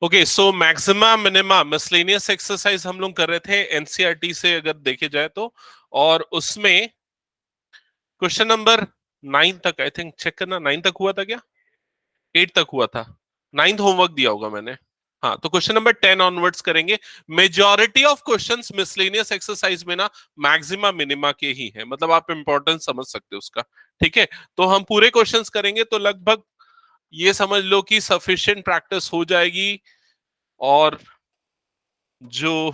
Okay, सो maxima minima miscellaneous exercise हम लोग कर रहे थे एनसीईआरटी से अगर देखे जाए तो, और उसमें क्वेश्चन नंबर 9 तक आई थिंक चेक करना, 9 तक हुआ था क्या? 8 तक हुआ था, 9th होमवर्क दिया होगा मैंने। हाँ, तो क्वेश्चन नंबर 10 ऑनवर्ड्स करेंगे। Majority of questions miscellaneous exercise में ना मैक्सिमा मिनिमा के ही हैं, मतलब आप इंपॉर्टेंस समझ सकते हो उसका। ठीक है, तो हम पूरे क्वेश्चंस करेंगे तो लगभग ये समझ लो कि सफिशिएंट प्रैक्टिस हो जाएगी, और जो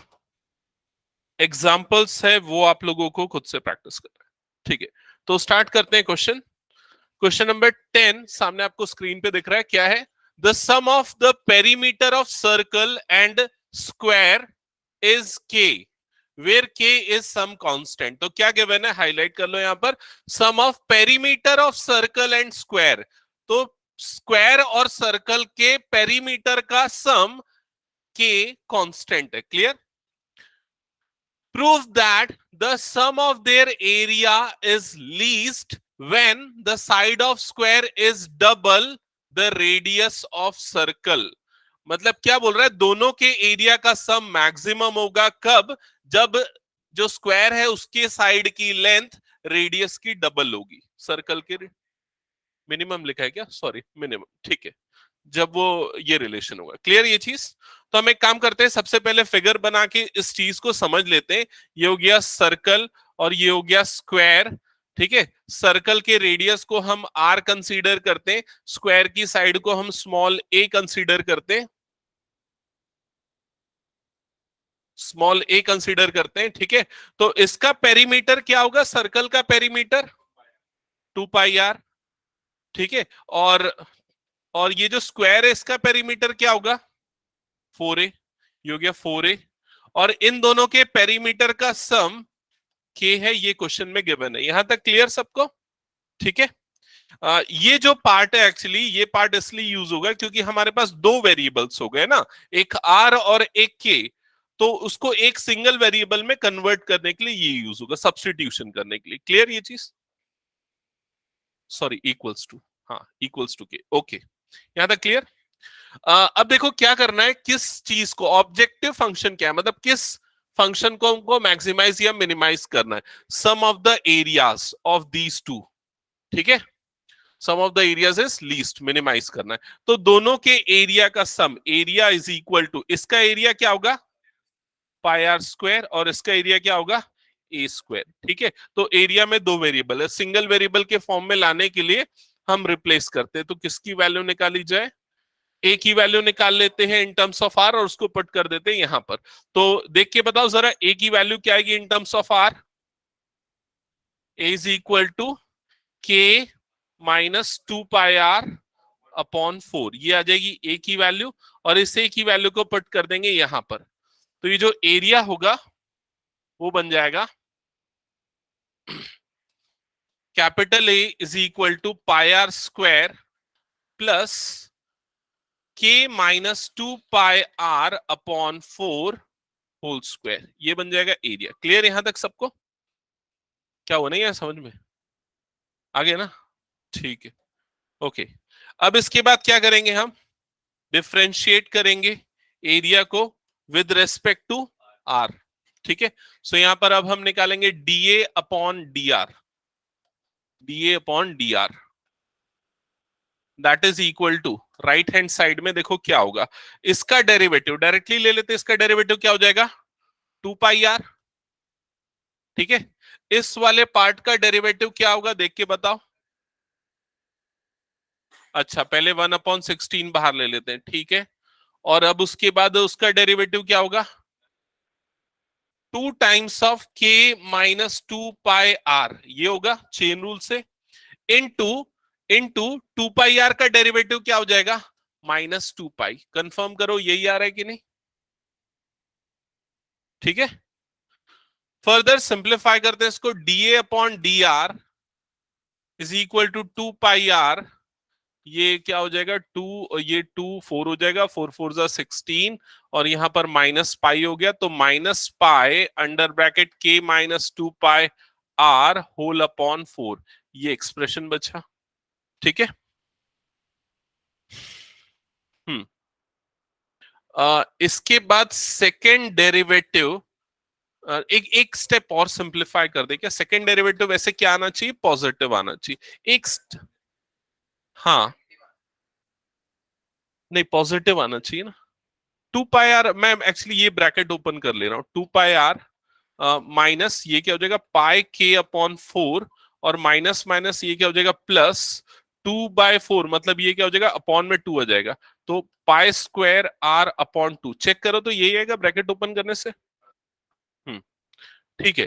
एग्जाम्पल्स है वो आप लोगों को खुद से प्रैक्टिस करना है। ठीक है, तो स्टार्ट करते हैं क्वेश्चन। क्वेश्चन नंबर 10 सामने आपको स्क्रीन पे दिख रहा है, क्या है? The sum of the perimeter of circle and square is K, where K is sum constant. तो क्या गिवन है, हाईलाइट कर लो यहां पर। Sum of perimeter of circle and square, तो स्क्वायर और सर्कल के पेरीमीटर का सम के कांस्टेंट है। Clear? Prove that the sum of their area is least when the side of square is double the radius of circle। मतलब क्या बोल रहा है, दोनों के एरिया का सम मैक्सिमम होगा कब? जब जो स्क्वायर है उसके साइड की लेंथ रेडियस की डबल होगी। सर्कल के मिनिमम लिखा है क्या? Sorry, minimum. ठीक है, जब वो ये रिलेशन होगा। क्लियर ये चीज? तो हम एक काम करते हैं, सबसे पहले फिगर बना के इस चीज को समझ लेते हैं। ये हो गया सर्कल और ये हो गया स्क्वायर। ठीक है, सर्कल के रेडियस को हम आर कंसीडर करते हैं, स्क्वायर की साइड को हम स्मॉल ए कंसीडर करते हैं, स्मॉल ए कंसीडर करते हैं। ठीक है, तो इसका पेरीमीटर क्या होगा? सर्कल का पेरीमीटर 2 पाई आर। ठीक है, और ये जो स्क्वायर है इसका पेरीमीटर क्या होगा? 4a। ये हो गया 4a, और इन दोनों के पेरीमीटर का सम k है, ये क्वेश्चन में गिवन है। यहां तक क्लियर सबको? ठीक है, ये जो पार्ट है एक्चुअली, ये पार्ट इसलिए यूज होगा क्योंकि हमारे पास दो वेरिएबल्स हो गए ना, एक r और एक k, तो उसको एक सिंगल वेरिएबल में कन्वर्ट करने के लिए ये यूज होगा, सब्स्टिट्यूशन करने के लिए। क्लियर ये चीज? सॉरी, इक्वल्स टू, हाँ इक्वल्स टू के। ओके, यहां तक क्लियर? अब देखो क्या करना है, किस चीज को, ऑब्जेक्टिव फंक्शन क्या है, मतलब किस फंक्शन को हमको मैक्सिमाइज या मिनिमाइज करना है? Sum of the areas of these two. ठीक है, sum of the areas is least, minimise करना है। तो दोनों के एरिया का sum, area is equal to, इसका एरिया क्या होगा? पाई आर स्क्वायर, और इसका एरिया क्या होगा? ए स्क्वायर। ठीक है, तो एरिया में दो वेरिएबल है, सिंगल वेरिएबल के फॉर्म में लाने के लिए हम रिप्लेस करते हैं। तो किसकी वैल्यू निकाली जाए? ए की वैल्यू निकाल लेते हैं इन टर्म्स ऑफ आर, और उसको पुट कर देते हैं यहां पर। तो देख के बताओ जरा, ए की वैल्यू क्या आएगी in terms of R? A is equal to K minus 2 pi are upon 4, ये आ जाएगी ए की वैल्यू, और इस ए की वैल्यू को पुट कर देंगे यहां पर। तो ये जो एरिया होगा वो बन जाएगा capital A is equal to pi are square plus K minus 2 pi are upon 4 whole square, ये बन जाएगा एरिया। क्लियर यहां तक सबको? क्या हुआ, नहीं है समझ में? आ गया ना? ठीक है, ओके। अब इसके बाद क्या करेंगे हम? डिफ्रेंशिएट करेंगे एरिया को विद रेस्पेक्ट टू आर। ठीक है, सो यहां पर अब हम निकालेंगे DA upon D R, DA upon D R, that is equal to, right hand side में देखो क्या होगा, इसका डेरिवेटिव डायरेक्टली ले लेते हैं। इसका डेरिवेटिव क्या हो जाएगा? 2 पाई आर। ठीक है, इस वाले पार्ट का डेरिवेटिव क्या होगा देख के बताओ। अच्छा, पहले 1/16 बाहर ले लेते हैं। ठीक है, और अब उसके बाद उसका डेरिवेटिव क्या होगा? 2 टाइम्स ऑफ के माइनस 2 पाई आर, ये होगा चेन रूल से, इनटू इनटू 2 पाई आर का डेरिवेटिव क्या हो जाएगा? -2 पाई। कंफर्म करो यही आ रहा है कि नहीं? ठीक है, फर्दर सिंप्लीफाई करते हैं इसको, DA upon D R is equal to 2 pi R, ये क्या हो जाएगा? 2, ये 2 4 हो जाएगा, 4 4 जा 16, और यहां पर माइनस पाई हो गया, तो माइनस पाई अंडर ब्रैकेट के minus 2 pi R whole upon 4, ये एक्सप्रेशन बचा। ठीक है, हम्म इसके बाद सेकेंड डेरिवेटिव, एक एक स्टेप और सिंप्लीफाई कर दे क्या? सेकेंड डेरिवेटिव वैसे क्या आना चाहिए? पॉजिटिव आना चाहिए। हाँ, नहीं पॉजिटिव आना चाहिए ना। 2 पाई आर, मैं एक्चुअली ये ब्रैकेट ओपन कर ले रहा हूं। 2 पाई आर माइनस ये क्या हो जाएगा? पाई k/4, और माइनस माइनस ये क्या हो जाएगा? +2/4, मतलब ये क्या हो जाएगा? अपॉन में 2 आ जाएगा। तो π²r/2 चेक करो तो यही आएगा ब्रैकेट ओपन करने से। हम्म, ठीक है।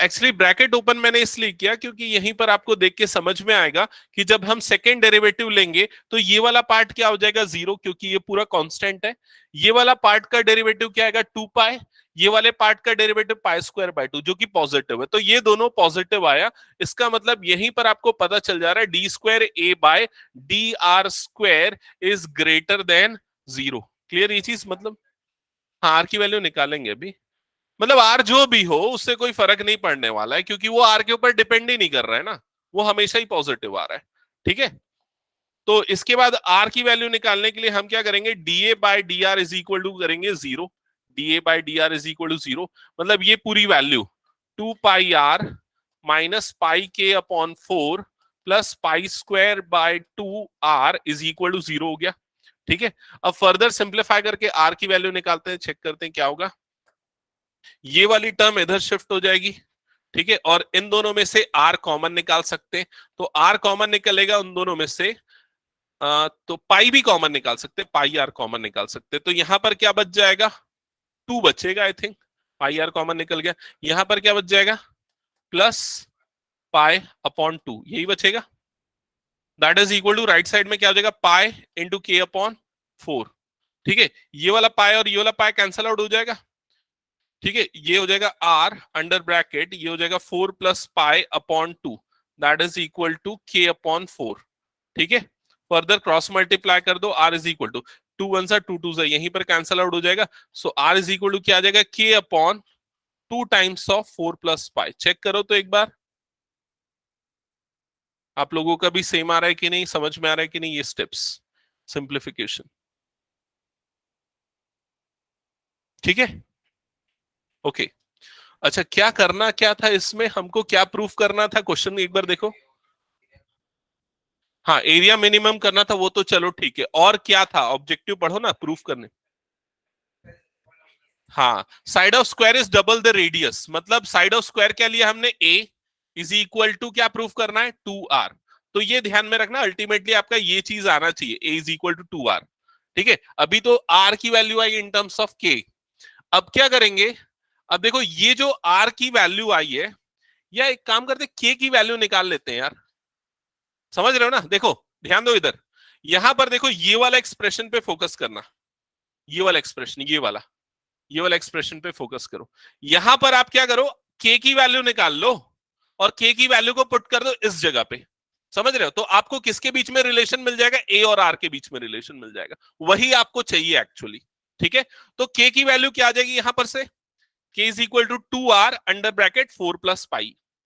एक्चुअली ब्रैकेट ओपन मैंने इसलिए किया क्योंकि यहीं पर आपको देख के समझ में आएगा कि जब हम सेकेंड डेरिवेटिव लेंगे तो ये वाला पार्ट क्या हो जाएगा? 0, क्योंकि ये पूरा कांस्टेंट है। ये वाला पार्ट का डेरिवेटिव क्या आएगा? 2 पाई। ये वाले पार्ट का डेरिवेटिव π²/2 जो कि पॉजिटिव है, तो ये दोनों पॉजिटिव आया। इसका मतलब यहीं पर आपको पता चल जा रहा है d²a/dr² is greater than 0। Clear ये चीज? मतलब हाँ, आर की वैल्यू निकालेंगे अभी। मतलब आर जो भी हो उससे कोई फर्क नहीं पड़ने वाला है, क्योंकि वो आर के ऊपर डिपेंड ही नहीं कर रहा है ना, वो हमेशा ही पॉजिटिव आ रहा है। ठीक है, तो इसके बाद आर की वैल्यू निकालने के लिए हम क्या करेंगे? DA/dr इज इक्वल टू करेंगे 0। DA/dr इज इक्वल टू 0, मतलब ये पूरी value 2 pi are minus πk/4 plus π²/2r is equal to 0 हो गया। ठीक है, अब फर्दर सिंप्लीफाई करके आर की वैल्यू निकालते हैं, चेक करते हैं क्या होगा। ये वाली टर्म इधर शिफ्ट हो जाएगी। ठीक है, और इन दोनों में से आर कॉमन निकाल सकते हैं, तो आर कॉमन निकलेगा उन दोनों में से। तो पाई भी कॉमन निकाल सकते हैं, पाई आर कॉमन निकाल सकते हैं। तो यहां पर क्या बच जाएगा? 2 बचेगा I think. Pi R common निकल गया। यहां पर क्या बच जाएगा? प्लस π/2 यही बचेगा। That is equal to, right side में क्या हो जाएगा? Pi into k/4। ठीक है, ये वाला पाई और ये वाला पाई कैंसल आउट हो जाएगा। ठीक है, ये हो जाएगा आर अंडर ब्रैकेट, ये हो जाएगा 4 + π/2, that is equal to k/4। ठीक है, फर्दर क्रॉस मल्टीप्लाई कर दो, आर इज इक्वल टू 2 1 सा 2 2 सा यहीं पर कैंसल आउट हो जाएगा। सो आर इज इक्वल टू क्या आ जाएगा? k/2 times of 4 + π। चेक करो तो एक बार आप लोगों का भी सेम आ रहा है कि नहीं, समझ में आ रहा है कि नहीं ये स्टेप्स सिंप्लीफिकेशन? ठीक है, ओके। अच्छा, क्या करना क्या था इसमें? हमको क्या प्रूफ करना था? क्वेश्चन एक बार देखो। हाँ, एरिया मिनिमम करना था, वो तो चलो ठीक है। और क्या था? ऑब्जेक्टिव पढ़ो ना प्रूफ करने। हाँ, side of square is double the radius, मतलब साइड ऑफ स्क्वायर क्या लिया हमने? a इज इक्वल टू क्या प्रूफ करना है? 2r। तो ये ध्यान में रखना, अल्टीमेटली आपका ये चीज आना चाहिए, a is equal to 2r। ठीक है, अभी तो r की value I in terms of k। अब क्या करेंगे? अब देखो ये जो r की वैल्यू आई है, या एक काम करते k की वैल्यू निकाल लेते हैं यार। समझ रहे हो ना? देखो ध्यान दो इधर, यहां पर देखो ये वाला एक्सप्रेशन पे फोकस करना। ये वाला एक्सप्रेशन, ये वाला एक्सप्रेशन पे फोकस करो। यहां पर आप क्या करो? के की वैल्यू निकाल लो और के की वैल्यू को पुट कर दो इस जगह पे। समझ रहे हो? तो आपको किसके बीच में रिलेशन मिल जाएगा? ए और आर के बीच में रिलेशन मिल जाएगा, वही आपको चाहिए एक्चुअली। ठीक है, तो के की वैल्यू क्या आ जाएगी यहां पर से? K is equal to 2r under bracket 4 + π।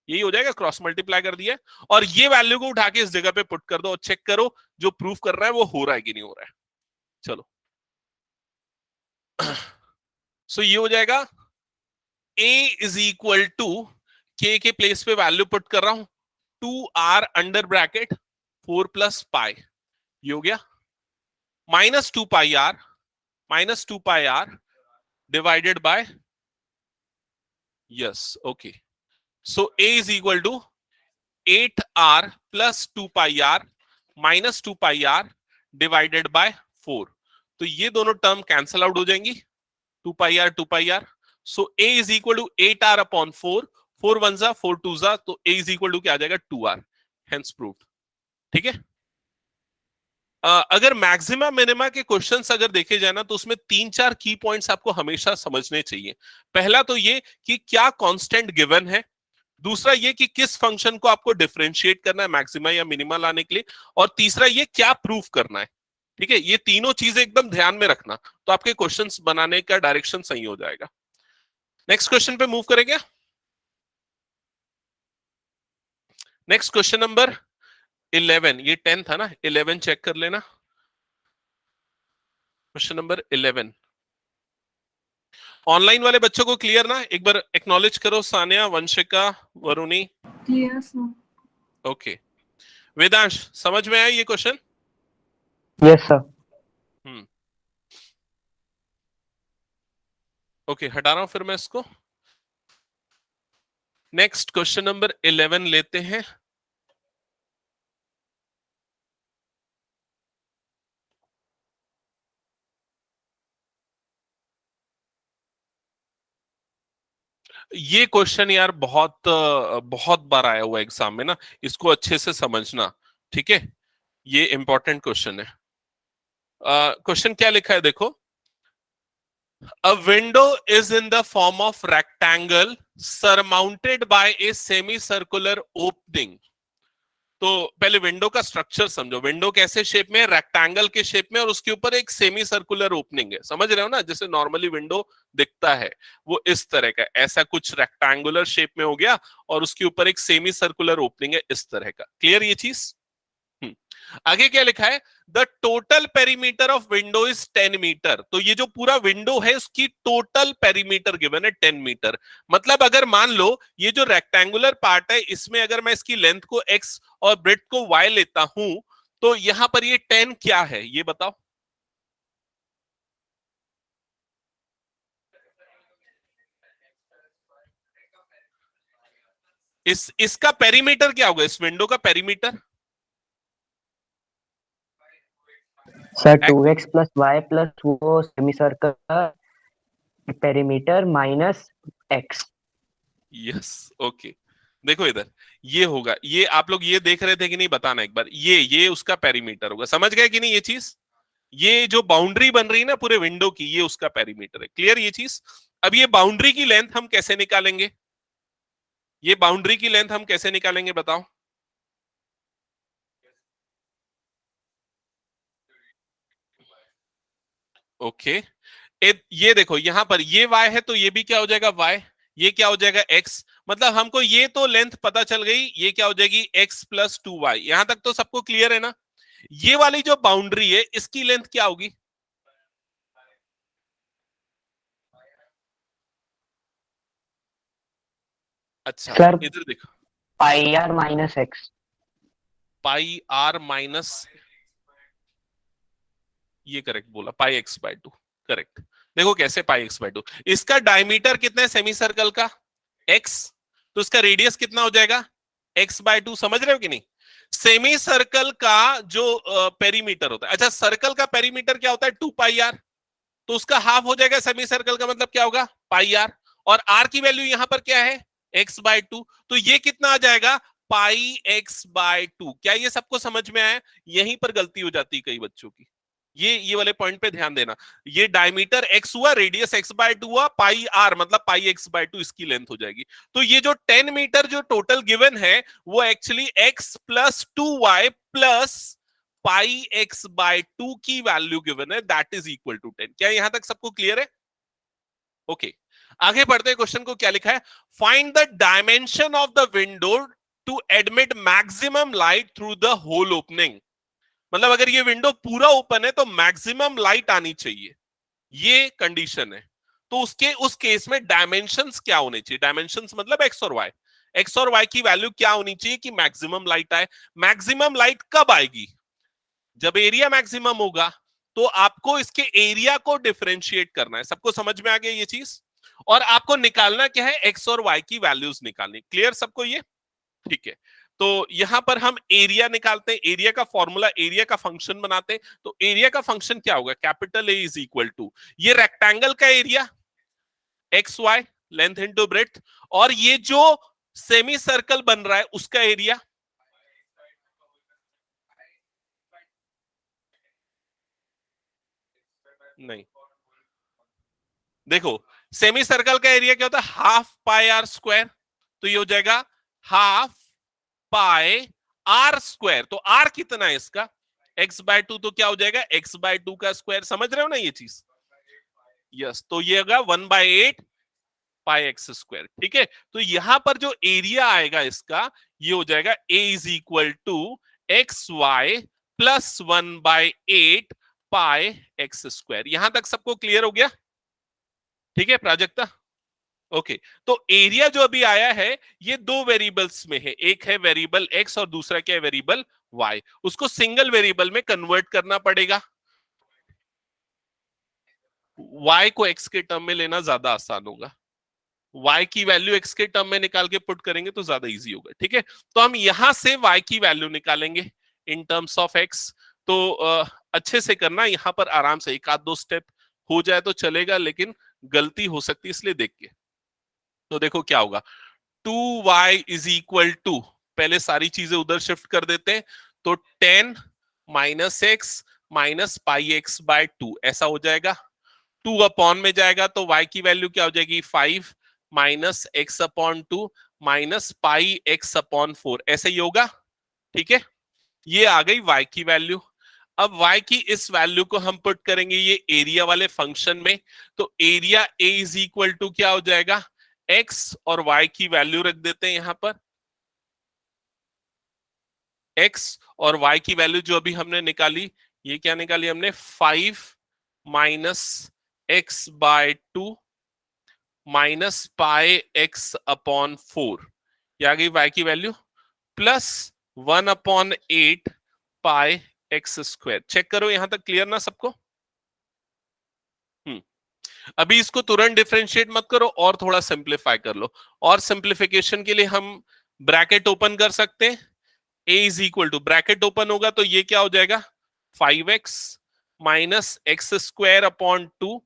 यही हो जाएगा, क्रॉस मल्टीप्लाई कर दिया, और ये वैल्यू को उठा के इस जगह पे पुट कर दो और चेक करो जो प्रूफ कर रहा है वो हो रहा है कि नहीं हो रहा है। चलो सो ये हो जाएगा a इज इक्वल टू, के प्लेस पे वैल्यू पुट कर रहा हूं, 2r अंडर ब्रैकेट 4 + π। ये हो गया -2 pi r divided by, yes okay. So a is equal to 8r + 2 pi are minus 2 pi r divided by 4। तो ये दोनों टर्म कैंसल आउट हो जाएंगी, 2 pi r. So a is equal to 8r/4, 4 1 जा 4 2 जा, तो a इज इक्वल टू क्या आ जाएगा? 2r। Hence proved. ठीक है, अगर मैक्सिमा मिनिमा के क्वेश्चंस अगर देखे जाए ना, तो उसमें 3 4 की पॉइंट्स आपको हमेशा समझने चाहिए। पहला तो ये कि क्या कांस्टेंट गिवन है, दूसरा ये कि किस फंक्शन को आपको डिफरेंशिएट करना है मैक्सिमा या मिनिमा लाने के लिए, और तीसरा ये क्या प्रूफ करना है। ठीक है, ये तीनों चीजें एकदम ध्यान में रखना, तो आपके क्वेश्चंस बनाने का डायरेक्शन सही हो जाएगा। नेक्स्ट क्वेश्चन पे मूव करेंगे। नेक्स्ट क्वेश्चन नंबर 11, ये 10 था ना, 11 चेक कर लेना। क्वेश्चन नंबर 11, ऑनलाइन वाले बच्चों को क्लियर ना? एक बार एक्नॉलेज करो, Saniya, Vanshika, Varuni. Clear sir. Okay, Vedansh समझ में आया ये question? Yes sir. Hmm, okay, हटा रहा हूं फिर मैं इसको। नेक्स्ट क्वेश्चन नंबर 11 लेते हैं। ये क्वेश्चन यार बहुत बार आया हुआ एग्जाम में ना, इसको अच्छे से समझना, ठीक है? ये इंपॉर्टेंट क्वेश्चन है। क्वेश्चन क्या लिखा है देखो। अ window is in the form of rectangle surmounted bye a semi circular opening. तो पहले विंडो का स्ट्रक्चर समझो। विंडो कैसे शेप में? रेक्टेंगल के शेप में, और उसके ऊपर एक सेमी सर्कुलर ओपनिंग है। समझ रहे हो ना? जैसे नॉर्मली विंडो दिखता है वो इस तरह का, ऐसा कुछ रेक्टेंगुलर शेप में हो गया, और उसके ऊपर एक सेमी सर्कुलर ओपनिंग है इस तरह का। क्लियर ये चीज? आगे क्या लिखा है? The total perimeter of window is 10 metre. तो ये जो पूरा विंडो है उसकी टोटल पेरीमीटर गिवन है 10 मीटर। मतलब अगर मान लो ये जो रेक्टेंगुलर पार्ट है, इसमें अगर मैं इसकी लेंथ को x और ब्रेड्थ को y लेता हूं, तो यहां पर ये 10 क्या है ये बताओ। इसका पेरीमीटर क्या होगा? इस विंडो का perimeter sir 2x plus Y plus वो सेमी सर्कल का perimeter minus x। Yes, okay. देखो इधर ये होगा, ये आप लोग ये देख रहे थे कि नहीं बताना एक बार। ये उसका पेरीमीटर होगा। समझ गए कि नहीं ये चीज? ये जो बाउंड्री बन रही है ना पूरे विंडो की, ये उसका पेरीमीटर है। क्लियर ये चीज? अब ये बाउंड्री की लेंथ हम कैसे निकालेंगे? ये बाउंड्री की लेंथ हम कैसे निकालेंगे बताओ? ओके, ये देखो यहां पर ये y है, तो ये भी क्या हो जाएगा y, ये क्या हो जाएगा x। मतलब हमको ये तो लेंथ पता चल गई, ये क्या हो जाएगी x प्लस 2y। यहां तक तो सबको क्लियर है ना? ये वाली जो बाउंड्री है इसकी लेंथ क्या होगी? अच्छा सर इधर देखो, pi are minus x। Pi are minus, ये करेक्ट बोला, पाई एक्स बाय 2। करेक्ट। देखो कैसे, पाई एक्स बाय 2। इसका डायमीटर कितना है सेमी सर्कल का? x। तो इसका रेडियस कितना हो जाएगा? x by 2। समझ रहे हो कि नहीं? सेमी सर्कल का जो पेरीमीटर होता है, अच्छा सर्कल का पेरीमीटर क्या होता है? 2 पाई आर। तो उसका हाफ हो जाएगा सेमी सर्कल का, मतलब क्या होगा? Pi R. और आर की वैल्यू यहां पर क्या है? X by 2। तो ये कितना आ जाएगा? Pi X by 2। क्या ये सबको समझ में आया? यहीं पर गलती हो जाती है कई बच्चों की। ये वाले पॉइंट पे ध्यान देना। ये डायमीटर एक्स हुआ, रेडियस एक्स बाय 2 हुआ, पाई आर मतलब पाई एक्स बाय 2 इसकी लेंथ हो जाएगी। तो ये जो 10 मीटर जो टोटल गिवन है वो actually X plus 2y plus pi X by 2 की वैल्यू गिवन है, दैट इज इक्वल टू 10। क्या यहां तक सबको क्लियर है? ओके, आगे बढ़ते हैं। क्वेश्चन को क्या लिखा है? Find the dimension of the window to admit maximum light through the whole opening. मतलब अगर ये विंडो पूरा ओपन है तो मैक्सिमम लाइट आनी चाहिए, ये कंडीशन है। तो उसके उस केस में डायमेंशंस क्या होने चाहिए? डायमेंशंस मतलब एक्स और वाई। एक्स और वाई की वैल्यू क्या होनी चाहिए कि मैक्सिमम लाइट आए? मैक्सिमम लाइट कब आएगी? जब एरिया मैक्सिमम होगा। तो आपको इसके एरिया को डिफरेंशिएट करना है। सबको समझ में आ गया ये चीज? और आपको निकालना क्या है? एक्स और वाई की वैल्यूज निकालनी। क्लियर सबको ये? ठीक है। तो यहां पर हम एरिया निकालते हैं। एरिया का फॉर्मूला, एरिया का फंक्शन बनाते हैं। तो एरिया का फंक्शन क्या होगा? Capital A is equal to ये रेक्टेंगल का area X Y, length into breadth, और ये जो सेमी सर्कल बन रहा है उसका एरिया। नहीं, देखो सेमी सर्कल का एरिया क्या होता है? Half pi are square. तो ये हो जाएगा हाफ पाई आर स्क्वायर। तो आर कितना है इसका? X by 2। तो क्या हो जाएगा? एक्स बाय 2 का स्क्वायर। समझ रहे हो ना ये चीज? यस, तो ये होगा 1/8 पाई एक्स स्क्वायर। ठीक है, तो यहां पर जो एरिया आएगा इसका, ये हो जाएगा A is equal to x y plus 1/8 pi x square. यहां तक सबको क्लियर हो गया? ठीक है प्राजक्ता? ओके, तो एरिया जो अभी आया है ये दो वेरिएबल्स में है, एक है वेरिएबल एक्स और दूसरा क्या है वेरिएबल वाई। उसको सिंगल वेरिएबल में कन्वर्ट करना पड़ेगा। वाई को एक्स के टर्म में लेना ज्यादा आसान होगा, y की वैल्यू x के टर्म में निकाल के पुट करेंगे तो ज्यादा इजी होगा। ठीक है, तो हम यहां से y की वैल्यू निकालेंगे इन टर्म्स ऑफ x। तो अच्छे से करना, यहां पर आराम से एक आध दो स्टेप हो जाए तो चलेगा, लेकिन गलती हो सकती है इसलिए देख के। तो देखो क्या होगा, 2y इज इक्वल टू, पहले सारी चीजें उधर शिफ्ट कर देते हैं, तो 10 minus X minus pi X by 2 ऐसा हो जाएगा। 2 अपॉन में जाएगा तो y की वैल्यू क्या हो जाएगी 5 minus x upon 2 minus pi X upon 4 ऐसे ही होगा। ठीक है, ये आ गई y की वैल्यू। अब y की इस वैल्यू को हम पुट करेंगे ये एरिया वाले फंक्शन में, तो area a is equal to क्या हो जाएगा x और y की वैल्यू रख देते हैं यहां पर, x और y की वैल्यू जो अभी हमने निकाली, ये क्या निकाली हमने 5 minus X by 2 minus pi X upon 4, ये आ गई y की value, plus 1 upon 8 pi x square. Check करो यहां तक क्लियर ना सबको? अभी इसको तुरंत डिफरेंशिएट मत करो और थोड़ा सिंप्लीफाई कर लो, और सिंप्लीफिकेशन के लिए हम ब्रैकेट ओपन कर सकते हैं। a is equal to, bracket open होगा तो ये क्या हो जाएगा 5x minus X square upon 2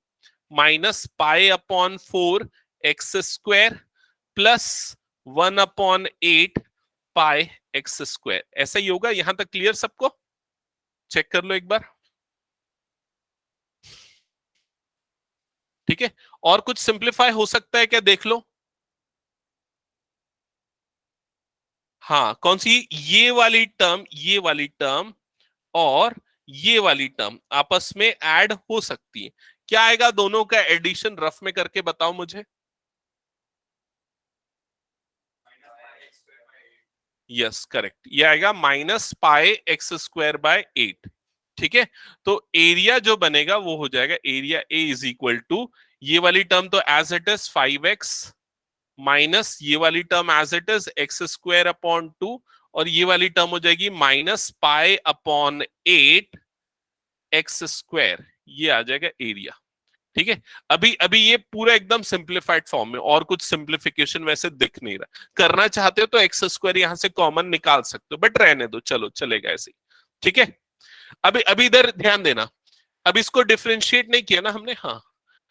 minus pi upon 4 X square plus 1 upon 8 pi x square, ऐसा ही होगा। यहां तक क्लियर सबको? चेक कर लो एक बार। ठीक है, और कुछ सिंप्लीफाई हो सकता है क्या, देख लो। हाँ, कौन सी? ये वाली टर्म, ये वाली टर्म और ये वाली टर्म आपस में ऐड हो सकती है। क्या आएगा दोनों का एडिशन रफ में करके बताओ मुझे। यस करेक्ट, ये आएगा minus pi x square by 8। ठीक है, तो एरिया जो बनेगा वो हो जाएगा area A is equal to, ये वाली टर्म तो as it is 5x minus ये वाली term as it is X square upon 2, और ये वाली टर्म हो जाएगी minus pi upon 8 X square, ये आ जाएगा एरिया। ठीक है, अभी अभी ये पूरा एकदम सिंप्लीफाइड फॉर्म में, और कुछ सिंप्लीफिकेशन वैसे दिख नहीं रहा। करना चाहते हो तो एक्स स्क्वायर यहां से कॉमन निकाल सकते हो, बट रहने दो, चलो चलेगा ऐसे। ठीक है, अभी अभी इधर ध्यान देना, अब इसको डिफरेंशिएट नहीं किया ना हमने, हाँ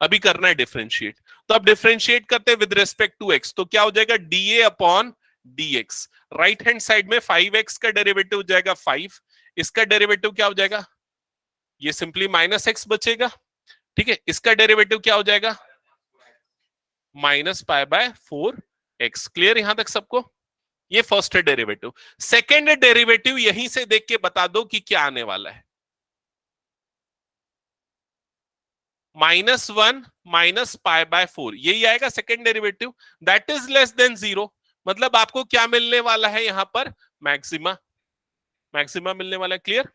अभी करना है डिफरेंशिएट। तो अब डिफरेंशिएट करते हैं विद रिस्पेक्ट टू एक्स, तो क्या हो जाएगा DA upon DX. Right hand side में 5x का डेरिवेटिव हो जाएगा 5, इसका डेरिवेटिव क्या हो जाएगा, ये सिंपली माइनस एक्स बचेगा। ठीक है, इसका डेरिवेटिव क्या हो जाएगा minus pi bye 4x। Clear यहां तक सबको? ये फर्स्ट डेरिवेटिव। सेकेंड डेरिवेटिव यहीं से देख के बता दो कि क्या आने वाला है। -1 माइनस पाई बाय 4, यही आएगा second derivative, that is less than 0। मतलब आपको क्या मिलने वाला है यहां पर, मैक्सिमा, मैक्सिमा मिलने वाला है। क्लियर?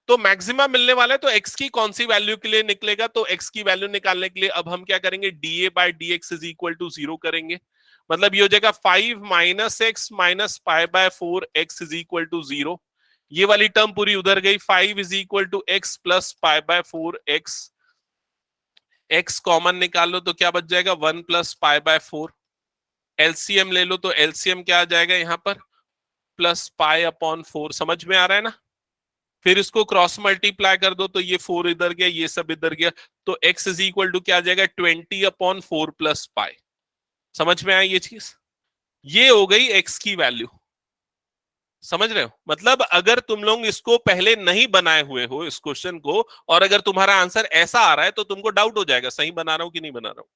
तो मैक्सिमा मिलने वाला है, तो x की कौन सी वैल्यू के लिए निकलेगा, तो x की वैल्यू निकालने के लिए अब हम क्या करेंगे, dA by dx is equal to 0 करेंगे। मतलब ये हो जाएगा 5 minus X minus pi by 4 X is equal to 0। ये वाली टर्म पूरी उधर गई, 5 is equal to X plus pi by 4 X, X common निकाल लो तो क्या बच जाएगा 1 प्लस पाई बाय 4। एलसीएम ले लो तो एलसीएम क्या आ जाएगा यहाँ पर, प्लस पाई अपॉन 4। समझ में आ रहा है ना? फिर इसको क्रॉस मल्टीप्लाई कर दो तो ये 4 इधर गया, ये सब इधर गया, तो x इज इक्वल टू क्या आ जाएगा 20 अपॉन 4 प्लस पाई। समझ में आया ये चीज? ये हो गई x की वैल्यू। समझ रहे हो? मतलब अगर तुम लोग इसको पहले नहीं बनाए हुए हो इस क्वेश्चन को, और अगर तुम्हारा आंसर ऐसा आ रहा है तो तुमको डाउट हो जाएगा सही बना रहा हूं कि नहीं बना रहा हूं।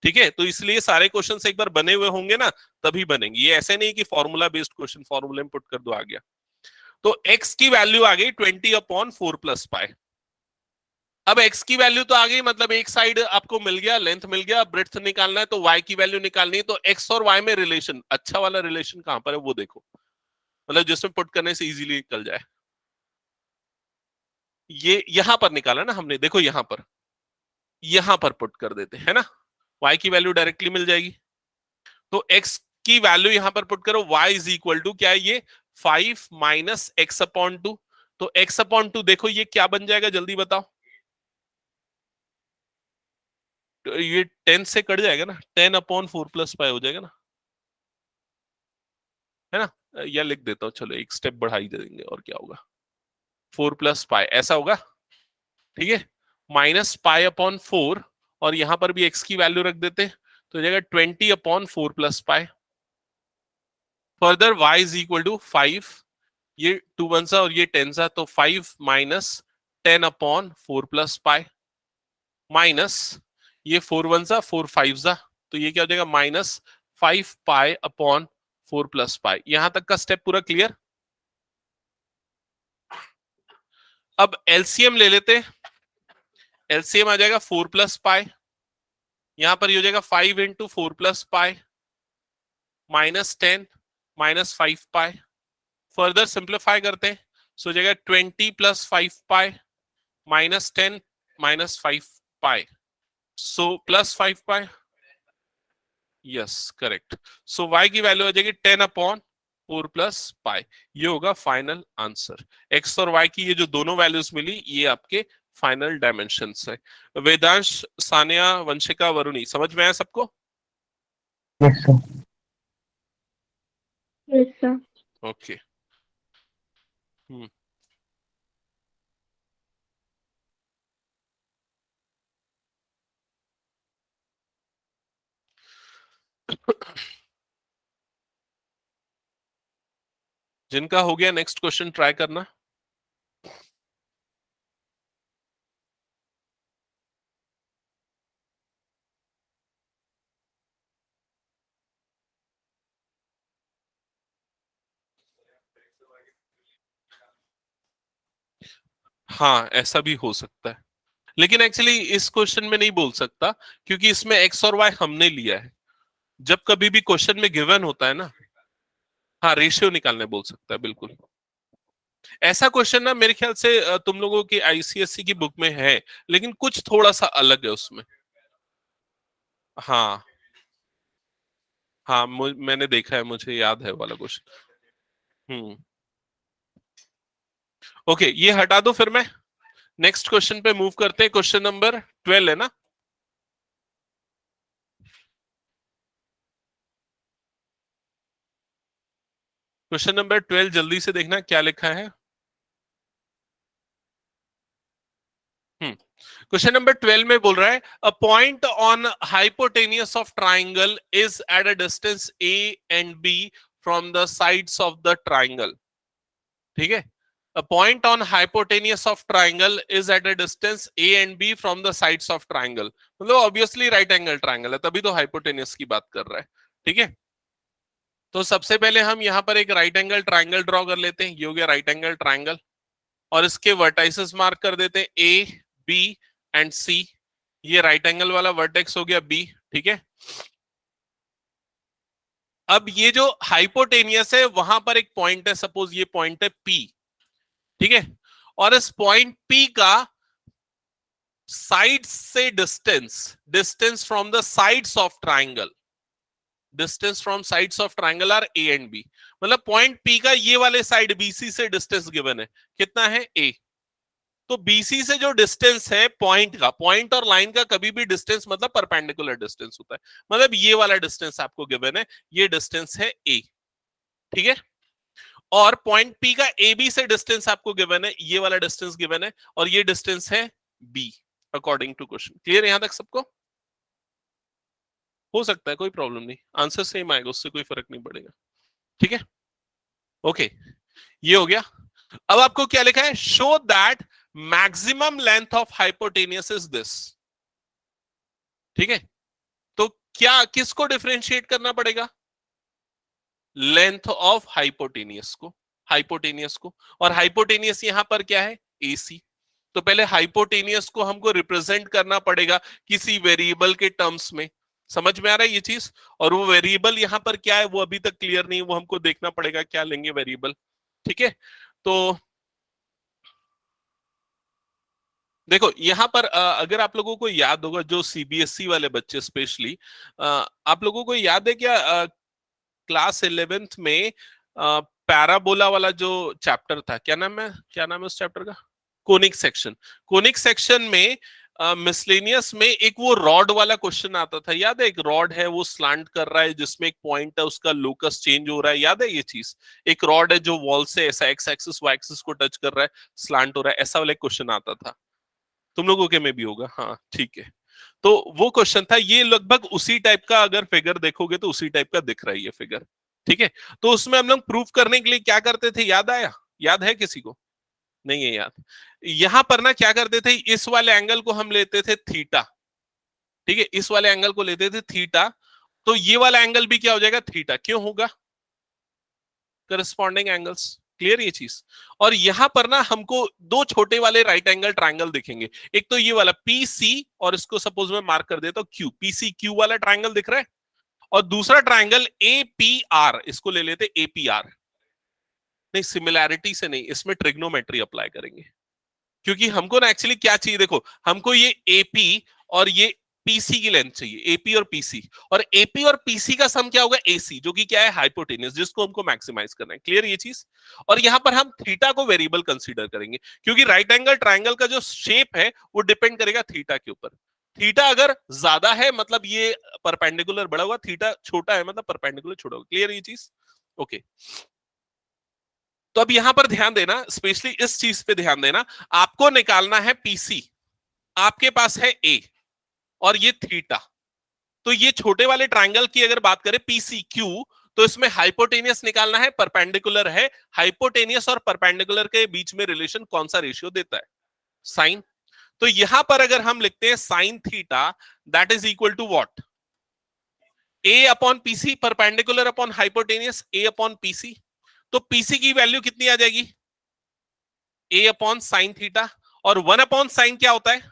ठीक है, तो इसलिए सारे क्वेश्चन एक बार बने हुए होंगे ना तभी बनेंगे। ये ऐसे नहीं कि फॉर्मूला बेस्ड क्वेश्चन फॉर्मूले में पुट कर दो आ गया। तो x की वैल्यू आ गई 20 अपॉन 4 प्लस पाई। अब x की वैल्यू तो आ गई, मतलब एक साइड आपको मिल गया, लेंथ मिल गया, ब्रेड्थ निकालना है तो y की वैल्यू निकालनी है। तो x और y में रिलेशन, अच्छा वाला रिलेशन कहां पर है वो देखो, मतलब जिसमें पुट करने से इजीली निकल जाए। ये यहां पर निकाला ना हमने, देखो यहां पर पुट कर देते है ना। y की वैल्यू डायरेक्टली मिल जाएगी। तो x की वैल्यू यहां पर पुट करो, y इज इक्वल टू क्या है ये 5 माइनस एक्स अपॉन टू। तो x अपॉन टू देखो ये क्या बन जाएगा, जल्दी बताओ। तो ये 10 से कट जाएगा ना, 10 अपॉन 4 प्लस पाई हो जाएगा ना, है ना। या लिख देता हूं, चलो एक स्टेप बढ़ा ही देंगे, और क्या होगा 4 प्लस पाई ऐसा होगा, ठीक है। माइनस पाई अपॉन 4, और यहां पर भी x की वैल्यू रख देते, तो हो जाएगा 20 upon 4 plus pi. Further y is equal to 5, ये 2 वन सा और ये 10 सा, तो 5 minus 10 upon 4 plus pi, minus ये 4 वन सा 4 5 सा, तो ये क्या हो जाएगा माइनस 5 पाई अपॉन 4 प्लस पाई। यहां तक का स्टेप पूरा क्लियर। अब एलसीएम ले लेते, एलसीएम आ जाएगा 4 प्लस पाई, यहां पर ये हो जाएगा 5 into 4 plus pi minus 10 minus 5 pi. Further simplify करते हैं, सो हो जाएगा 20 plus 5 pi minus 10 minus 5 pi, so plus 5 pi. Yes correct. So y की वैल्यू हो जाएगी 10 अपॉन 4 प्लस पाई। ये होगा फाइनल आंसर। x और y की ये जो दोनों वैल्यूज मिली, ये आपके फाइनल डायमेंशंस है। वेदांश, सानिया, वंशिका, वरुणी, समझ में आया सबको? Yes sir. Yes, sir. Okay. Hmm जिनका हो गया नेक्स्ट क्वेश्चन ट्राई करना। हाँ ऐसा भी हो सकता है, लेकिन एक्चुअली इस क्वेश्चन में नहीं बोल सकता, क्योंकि इसमें एक्स और वाई हमने लिया है। जब कभी भी क्वेश्चन में गिवन होता है ना, हाँ रेशियो निकालने बोल सकता है, बिल्कुल। ऐसा क्वेश्चन ना मेरे ख्याल से तुम लोगों की आईसीएसई की बुक में है, लेकिन कुछ थोड़ा सा अलग है उसमें। हाँ हाँ, मैंने देखा है, मुझे याद है वाला क्वेश्चन। हम्म ओके, ये हटा दो, फिर मैं नेक्स्ट क्वेश्चन पे मूव करते हैं। क्वेश्चन नंबर 12 है ना। क्वेश्चन नंबर 12 जल्दी से देखना क्या लिखा है। क्वेश्चन नंबर 12 में बोल रहा है, a point on hypotenuse of triangle is at a distance A and B from the sides of the triangle. ठीक है, a point on hypotenuse of triangle is at a distance A and B from the sides of triangle. मतलब obviously right angle triangle है, तभी तो hypotenuse की बात कर रहा है। ठीक है, तो सबसे पहले हम यहां पर एक राइट एंगल ट्राइंगल ड्रॉ कर लेते हैं। ये हो गया राइट एंगल ट्राइंगल, और इसके वर्टाइसेस मार्क कर देते हैं ए बी एंड सी। ये राइट एंगल वाला वर्टेक्स हो गया बी। ठीक है, अब ये जो हाइपोटेनियस है वहां पर एक पॉइंट है, सपोज ये पॉइंट है पी। ठीक है, और इस पॉइंट पी का साइड्स से distance, distance from the sides of triangle, distance from sides of triangle are A and B. मतलब पॉइंट पी का ये वाले साइड बीसी से डिस्टेंस गिवन है, कितना है ए। तो बीसी से जो डिस्टेंस है पॉइंट का, पॉइंट और लाइन का कभी भी डिस्टेंस मतलब परपेंडिकुलर डिस्टेंस होता है। मतलब ये वाला डिस्टेंस आपको गिवन है, ये डिस्टेंस है ए। ठीक है, और पॉइंट पी का ए बी से डिस्टेंस आपको गिवन है, ये वाला डिस्टेंस गिवन है, और ये डिस्टेंस है B according to question. Clear यहां तक सबको? हो सकता है, कोई प्रॉब्लम नहीं, आंसर सेम आएगा, उससे कोई फर्क नहीं पड़ेगा। ठीक है, ओके, ये हो गया। अब आपको क्या लिखा है, show that maximum length of hypotenuse is this. ठीक है, तो क्या किसको डिफरेंशिएट करना पड़ेगा, लेंथ ऑफ हाइपोटेनियस को, हाइपोटेनियस को। और हाइपोटेनियस यहां पर क्या है, एसी। तो पहले हाइपोटेनियस को हमको रिप्रेजेंट करना पड़ेगा किसी वेरिएबल के टर्म्स में। समझ में आ रहा है ये चीज? और वो वेरिएबल यहां पर क्या है वो अभी तक क्लियर नहीं, वो हमको देखना पड़ेगा क्या लेंगे वेरिएबल। ठीक है, तो देखो यहाँ पर अगर आप लोगों को याद होगा, जो सीबीएसई वाले बच्चे स्पेशली, आप लोगों को याद है क्या, क्लास 11th में पैराबोला वाला जो चैप्टर था, क्या नाम है उस चैप्टर का? Conic section. कोनिक सेक्शन में मिसलेनियस में एक वो रॉड वाला क्वेश्चन आता था, याद है? एक रॉड है, वो स्लांट कर रहा है, जिसमें एक पॉइंट है, उसका लोकस चेंज हो रहा है, याद है ये चीज? एक रॉड है जो वॉल से ऐसा एक्स एक्सिस वाई एक्सिस को टच कर रहा है, स्लांट हो रहा है, ऐसा वाला क्वेश्चन आता था। तुम लोगों के में भी होगा, हाँ ठीक है। तो वो क्वेश्चन था, ये लगभग उसी टाइप का, अगर फिगर देखोगे तो उसी टाइप का दिख रहा है ये फिगर, ठीक है। तो उसमें हम लोग प्रूफ करने के लिए क्या करते थे, याद आया? याद है किसी को? नहीं है याद? यहां पर ना क्या करते थे, इस वाले एंगल को हम लेते थे थीटा, ठीक है, इस वाले एंगल को लेते थे थीटा, तो ये वाला एंगल भी क्या हो जाएगा, थीटा। क्यों होगा? Corresponding angles. क्लियर ये चीज? और यहां पर ना हमको दो छोटे वाले राइट एंगल ट्रायंगल दिखेंगे, एक तो ये वाला पीसी, और इसको सपोज मैं मार्क कर देता हूं क्यू, पीसी क्यू वाला ट्रायंगल दिख रहा है, और दूसरा ट्रायंगल एपीआर, इसको ले लेते एपीआर। नहीं, सिमिलैरिटी से नहीं, इसमें ट्रिग्नोमेट्री अप्लाई करेंगे, क्योंकि हमको ना एक्चुअली क्या चाहिए, देखो हमको ये एपी और ये पीसी की लेंथ चाहिए, एपी और पीसी, और एपी और पीसी का सम क्या होगा, एसी, जो कि क्या है, हाइपोटेनियस, जिसको हमको मैक्सिमाइज करना है। क्लियर ये चीज? और यहां पर हम थीटा को वेरिएबल कंसीडर करेंगे, क्योंकि राइट एंगल ट्रायंगल का जो शेप है वो डिपेंड करेगा थीटा के ऊपर। थीटा अगर ज्यादा है मतलब ये परपेंडिकुलर बड़ा हुआ, थीटा छोटा है मतलब परपेंडिकुलर छोटा होगा। क्लियर ये चीज? ओके। तो अब यहां पर ध्यान देना, स्पेशली इस चीज पे ध्यान देना, आपको निकालना है पीसी, आपके पास है ए और ये थीटा, तो ये छोटे वाले ट्रायंगल की अगर बात करें पीसी क्यू, तो इसमें हाइपोटेनियस निकालना है, परपेंडिकुलर है, हाइपोटेनियस और परपेंडिकुलर के बीच में रिलेशन कौन सा रेशियो देता है, साइन। तो यहां पर अगर हम लिखते हैं sine theta, that is equal to what, A upon PC, perpendicular upon hypotenuse, A upon PC. तो पीसी की वैल्यू कितनी आ जाएगी, ए अपॉन साइन थीटा, और 1 अपॉन साइन क्या होता है,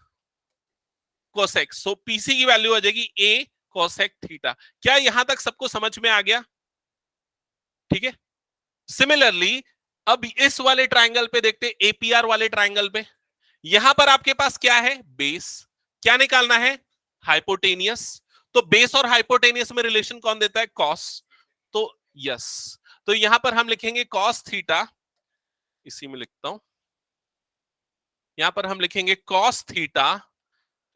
कोसेक। सो पीसी की वैल्यू आ जाएगी ए कोसेक थीटा। क्या यहां तक सबको समझ में आ गया? ठीक है। सिमिलरली अब इस वाले ट्रायंगल पे देखते, एपीआर वाले ट्रायंगल पे, यहां पर आपके पास क्या है, बेस, क्या निकालना है, हाइपोटेनियस। तो बेस और हाइपोटेनियस में रिलेशन कौन देता है, कॉस। तो यस, तो यहां पर हम लिखेंगे कॉस थीटा, इसी में लिखता हूं, यहां पर हम लिखेंगे cos theta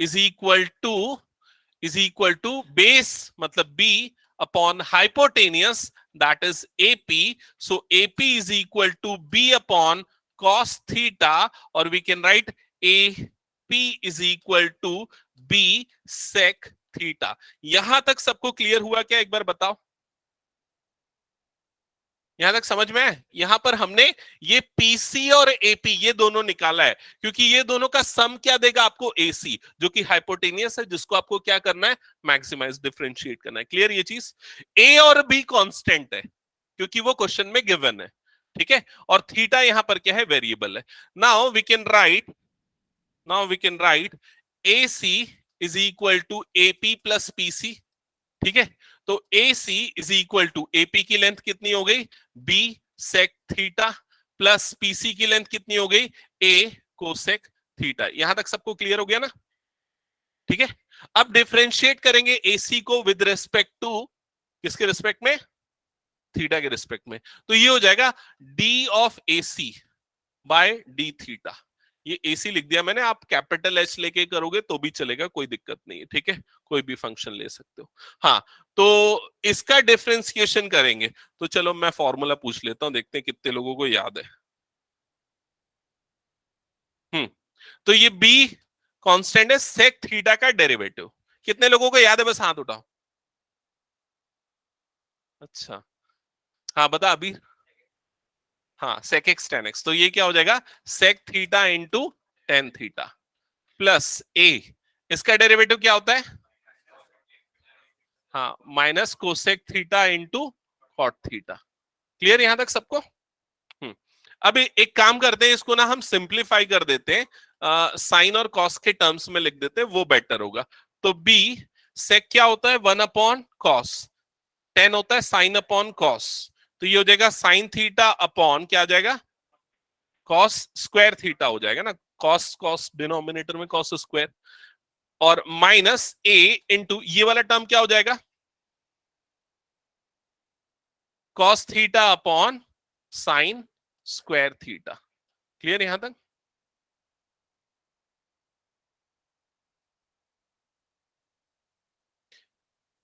is equal to base मतलब B upon hypotenuse that is AP, so AP is equal to B upon cos theta, और we can write AP is equal to B sec theta. यहां तक सबको clear हुआ क्या, एक बार बताओ? यहां तक समझ में है? यहां पर हमने ये पीसी और एपी ये दोनों निकाला है, क्योंकि ये दोनों का सम क्या देगा आपको, एसी, जो कि हाइपोटेनियस है, जिसको आपको क्या करना है, मैक्सिमाइज, डिफरेंशिएट करना है। क्लियर ये चीज? ए और बी कांस्टेंट है, क्योंकि वो क्वेश्चन में गिवन है, ठीक है, और थीटा यहां पर क्या है, वेरिएबल है। Now we can write AC is equal to AP plus PC, ठीक है। तो AC is equal to, AP की लेंथ कितनी हो गई, B sec theta, plus PC की लेंथ कितनी हो गई, A कोसेक थीटा। यहां तक सबको क्लियर हो गया ना? ठीक है। अब डिफरेंशिएट करेंगे AC को विद रिस्पेक्ट टू, किसके रिस्पेक्ट में, थीटा के रिस्पेक्ट में। तो ये हो जाएगा D of AC by D theta. ये AC लिख दिया मैंने, आप कैपिटल H लेके करोगे तो भी चलेगा, कोई दिक्कत नहीं है, ठीक है, कोई भी फंक्शन ले सकते हो। हाँ, तो इसका डिफरेंशिएशन करेंगे, तो चलो मैं फॉर्मूला पूछ लेता हूं, देखते हैं कितने लोगों को याद है। तो ये B कांस्टेंट है, सेक थीटा का डेरिवेटिव, कितने लोगों को याद है, बस हाथ उठाओ। अच्छा, हाँ बता अभी। हाँ, सेक एक्स टेन एक्स, तो ये क्या हो जाएगा, sec theta into tan theta plus A, इसका डेरिवेटिव क्या होता है, हाँ, minus cosec theta into cot theta. Clear यहां तक सबको? अब एक काम करते हैं, इसको ना हम सिंप्लीफाई कर देते हैं, साइन और कॉस के टर्म्स में लिख देते हैं, वो बेटर होगा। तो बी सेक क्या होता है, 1 अपॉन कॉस, 10 होता है साइन अपॉन कॉस, तो ये हो जाएगा साइन थीटा अपॉन क्या आ जाएगा, कॉस स्क्वायर थीटा हो जाएगा ना, कॉस कॉस डिनोमिनेटर में कॉस स्क्वायर, और माइनस ए इंटू ये वाला टर्म क्या हो जाएगा, cos theta upon sine square theta. Clear यहां तक?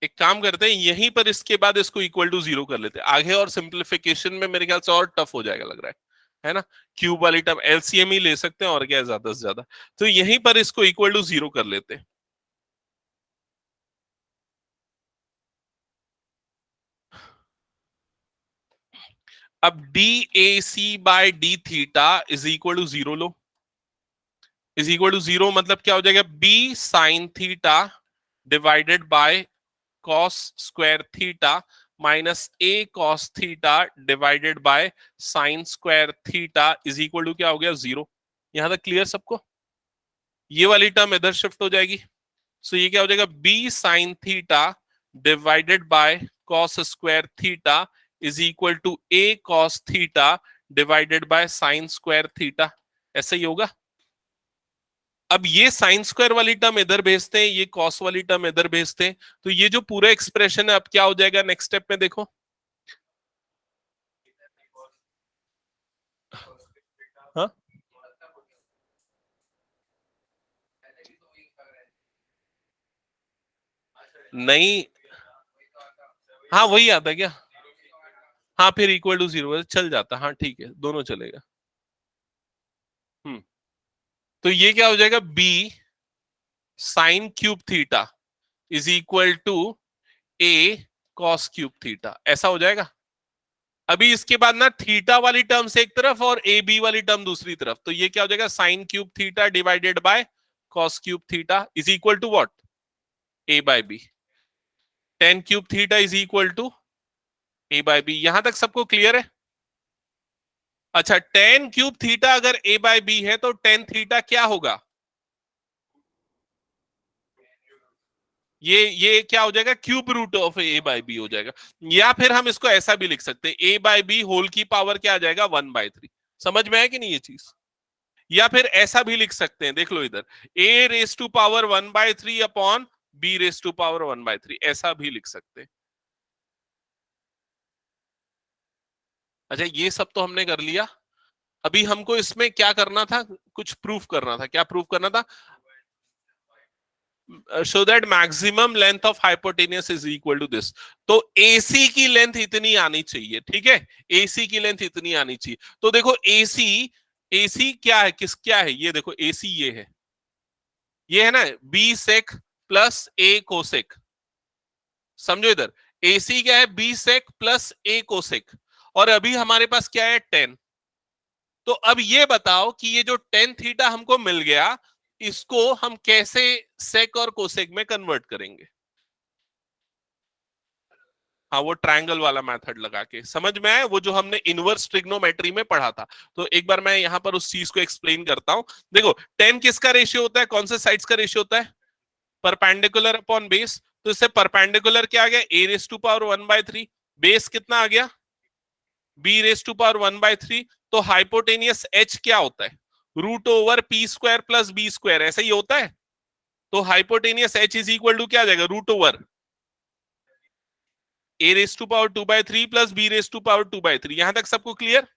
एक काम करते हैं, यहीं पर इसके बाद इसको इक्वल टू 0 कर लेते हैं, आगे और सिंप्लीफिकेशन में मेरे ख्याल से और टफ हो जाएगा लग रहा है ना। क्यूब वाली टर्म एलसीएम ही ले सकते हैं और क्या है ज्यादा से ज्यादा, तो यहीं पर इसको इक्वल टू 0 कर लेते हैं। अब D A C by D theta is equal to 0 लो, इज इक्वल टू 0 मतलब क्या हो जाएगा, B sine theta divided by cos square theta minus A cos theta divided by sine square theta is equal to क्या हो गया, 0। यहां तक क्लियर सबको? ये वाली टर्म इधर शिफ्ट हो जाएगी, सो ये क्या हो जाएगा, B sine theta divided by cos square theta is equal to A cos theta divided by sine square theta. ऐसा ही होगा। अब ये साइन स्क्वायर वाली टर्म इधर भेजते हैं, ये कॉस वाली टर्म इधर भेजते हैं, तो ये जो पूरा एक्सप्रेशन है अब क्या हो जाएगा नेक्स्ट स्टेप में, देखो हाँ नहीं, हाँ वही आता है क्या, हाँ फिर इक्वल टू 0 चल जाता, हाँ ठीक है दोनों चलेगा। तो ये क्या हो जाएगा, B sine cube theta is equal to A cos cube theta, ऐसा हो जाएगा। अभी इसके बाद ना थीटा वाली टर्म से एक तरफ और ए बी वाली टर्म दूसरी तरफ, तो ये क्या हो जाएगा, sine cube theta divided by cos cube theta is equal to what, A by B. Tan cube theta is equal to A by B. यहां तक सबको क्लियर है? अच्छा, टेन क्यूब थीटा अगर ए बाय बी है तो टेन थीटा क्या होगा, ये क्या हो जाएगा, cube root of A by B हो जाएगा। या फिर हम इसको ऐसा भी लिख सकते हैं, ए बाय बी होल की पावर क्या आ जाएगा, 1/3। समझ में है कि नहीं ये चीज? या फिर ऐसा भी लिख सकते हैं, देख लो इधर, A raise to power 1/3 upon B raise to power 1/3, ऐसा भी लिख सकते हैं। अच्छा, ये सब तो हमने कर लिया। अभी हमको इसमें क्या करना था, कुछ प्रूफ करना था। क्या प्रूफ करना था? Show that maximum length of hypotenuse is equal to this. तो एसी की लेंथ इतनी आनी चाहिए, ठीक है, एसी की लेंथ इतनी आनी चाहिए। तो देखो एसी, एसी क्या है, क्या है ये, देखो एसी ये है ना, B sec plus A cosec. समझो इधर, एसी क्या है, B sec plus A cosec, और अभी हमारे पास क्या है, 10। तो अब ये बताओ कि ये जो टेन थीटा हमको मिल गया, इसको हम कैसे सेक और कोसेक में कन्वर्ट करेंगे? हाँ, वो ट्रायंगल वाला मेथड लगा के। समझ में आया वो जो हमने इनवर्स ट्रिग्नोमेट्री में पढ़ा था? तो एक बार मैं यहां पर उस चीज को एक्सप्लेन करता हूं। देखो, टेन किसका रेशियो होता है, कौन से साइड्स का रेशियो होता है, परपेंडिकुलर अपॉन बेस। तो इससे परपेंडिकुलर क्या आ गया, A raise to power 1/3, base कितना आ गया, बी रेस टू पावर 1/3। तो हाइपोटेनियस एच क्या होता है, root over P square plus B square, ऐसा ही होता है। तो hypotenuse H is equal to क्या आ जाएगा, root over A raise to power 2/3 plus B raise to power 2/3। यहां तक सबको क्लियर?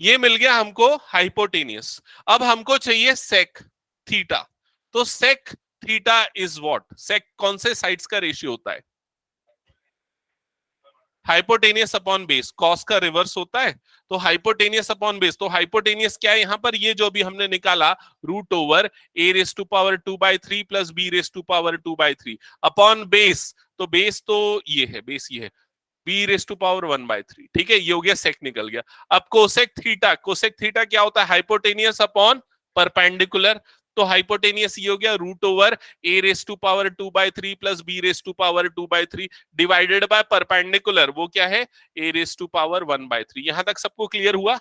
ये मिल गया हमको हाइपोटेनियस। अब हमको चाहिए सेक थीटा। तो sec theta is what, sec कौन से साइड्स का रेशियो होता है, हाइपोटेनियस अपॉन बेस। कॉस का रिवर्स होता है, तो हाइपोटेनियस अपॉन बेस। तो हाइपोटेनियस क्या है यहां पर, ये जो भी हमने निकाला, root over A raise to power 2/3 plus B raise to power 2/3 upon base. तो बेस तो ये है, बेस ये है, बी रेस टू पावर 1/3। ठीक है, ये हो गया, सेक निकल गया। अब कोसेक थीटा, कोसेक थीटा क्या होता है, हाइपोटेनियस अपॉन परपेंडिकुलर। तो हाइपोटेनियस ये हो गया, root over A raise to power 2/3 plus B raise to power 2/3 divided by perpendicular, वो क्या है, ए रेस टू पावर 1/3। यहां तक सबको क्लियर हुआ?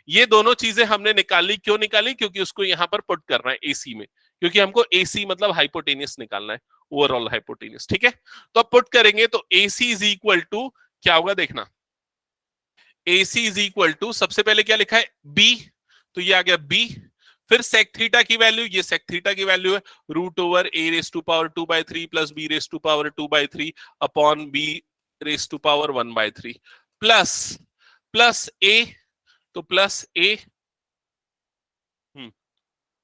ये दोनों चीजें हमने निकाली, क्यों निकाली, क्योंकि उसको यहां पर पुट करना है एसी में, क्योंकि हमको एसी मतलब हाइपोटेनियस निकालना है, ओवरऑल हाइपोटेनियस। ठीक है, तो अब पुट करेंगे तो एसी इज इक्वल टू क्या होगा, देखना, एसी इज इक्वल टू, सबसे पहले क्या लिखा है, बी, तो ये आ गया बी। फिर सेक थीटा की वैल्यू, ये सेक थीटा की वैल्यू है root over A raise to power 2/3 plus B raise to power 2/3 upon B raise to power 1/3 plus plus A, तो plus A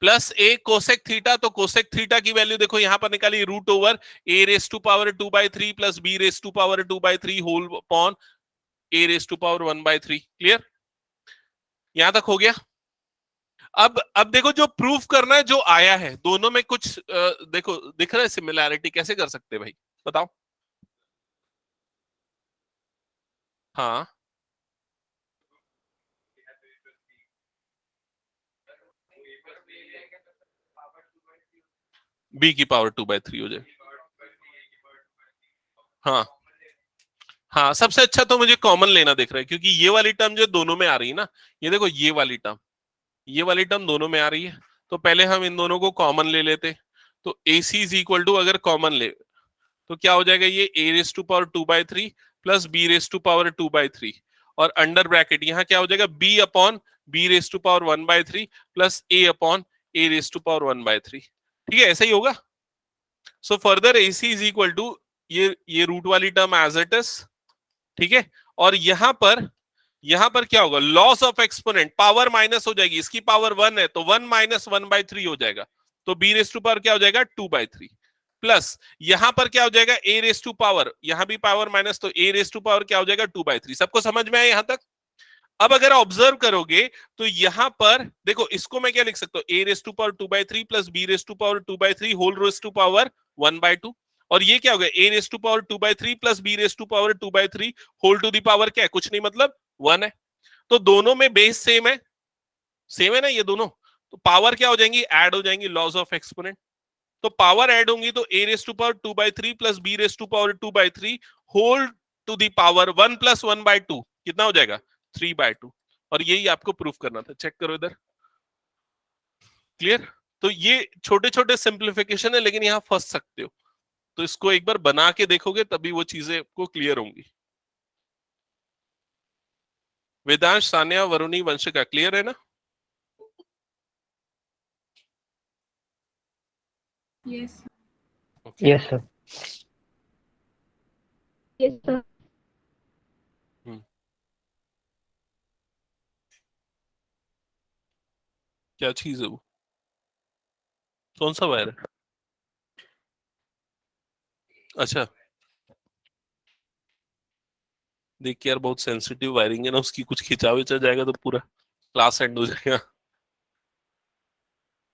plus A cosec theta, तो कोसेक थीटा की value देखो यहां पर निकाली root over A raise to power 2/3 plus B raise to power 2/3 whole upon A raise to power 1/3। Clear, यहां तक हो गया। अब देखो जो प्रूफ करना है, जो आया है दोनों में कुछ देखो दिख रहा है सिमिलैरिटी, कैसे कर सकते हैं भाई बताओ। हाँ बी की पावर 2/3 हो जाए। हाँ हाँ, सबसे अच्छा तो मुझे कॉमन लेना दिख रहा है, क्योंकि ये वाली टर्म जो दोनों में आ रही है ना, ये देखो ये वाली टर्म, ये वाली टर्म दोनों में आ रही है, तो पहले हम इन दोनों को कॉमन ले लेते। तो A C is equal to, अगर कॉमन ले तो क्या हो जाएगा, ये A raise to power 2/3 plus B raise to power 2/3 और अंडर ब्रैकेट यहाँ क्या हो जाएगा, B upon B raise to power 1/3 plus A upon A raise to power 1/3। ठीक है, ऐसा ही होगा। So further A C is equal to ये रूट वाली टर्म एज इट इज, ठीक है। और यहां पर क्या होगा, loss of exponent, power minus हो जाएगी, इसकी पावर 1 है तो 1 माइनस 1/3 हो जाएगा, तो बी रेस टू पावर क्या हो जाएगा 2/3 प्लस यहां पर क्या हो जाएगा ए रेस टू पावर, यहां भी पावर माइनस, तो ए रेस टू पावर क्या हो जाएगा 2/3। सबको समझ में आया यहां तक। अब अगर ऑब्जर्व करोगे तो यहां पर देखो, इसको मैं क्या लिख सकता हूं, A raise to power 2/3 plus B raise to power 2/3 whole raise to power 1/2, और ये क्या हो गया A raise to power 2/3 plus B raise to power 2/3 whole to the power क्या है, कुछ नहीं मतलब 1 है। तो दोनों में बेस सेम है ना ये दोनों, तो पावर क्या हो जाएंगी, ऐड हो जाएंगी, लॉस ऑफ एक्सपोनेंट। तो पावर ऐड होंगी तो A raise to power 2/3 plus B raise to power 2/3 whole to the power 1 plus 1/2 कितना हो जाएगा 3/2। और यही आपको प्रूफ करना था, चेक करो इधर। क्लियर, तो ये छोटे छोटे सिंप्लीफिकेशन है, लेकिन यहां फंस सकते हो, तो इसको एक बार बना के देखोगे तभी वो चीजें को क्लियर होंगी। वेदांश, सान्या, वरुणी, वंशिका क्लियर है ना? Yes. Okay. Yes sir. Yes, sir. क्या चीज है वो, कौन सा वायर है? अच्छा, देख के यार बहुत सेंसिटिव वायरिंग है ना उसकी, कुछ खिंचा विचा जाएगा तो पूरा क्लास एंड हो जाएगा।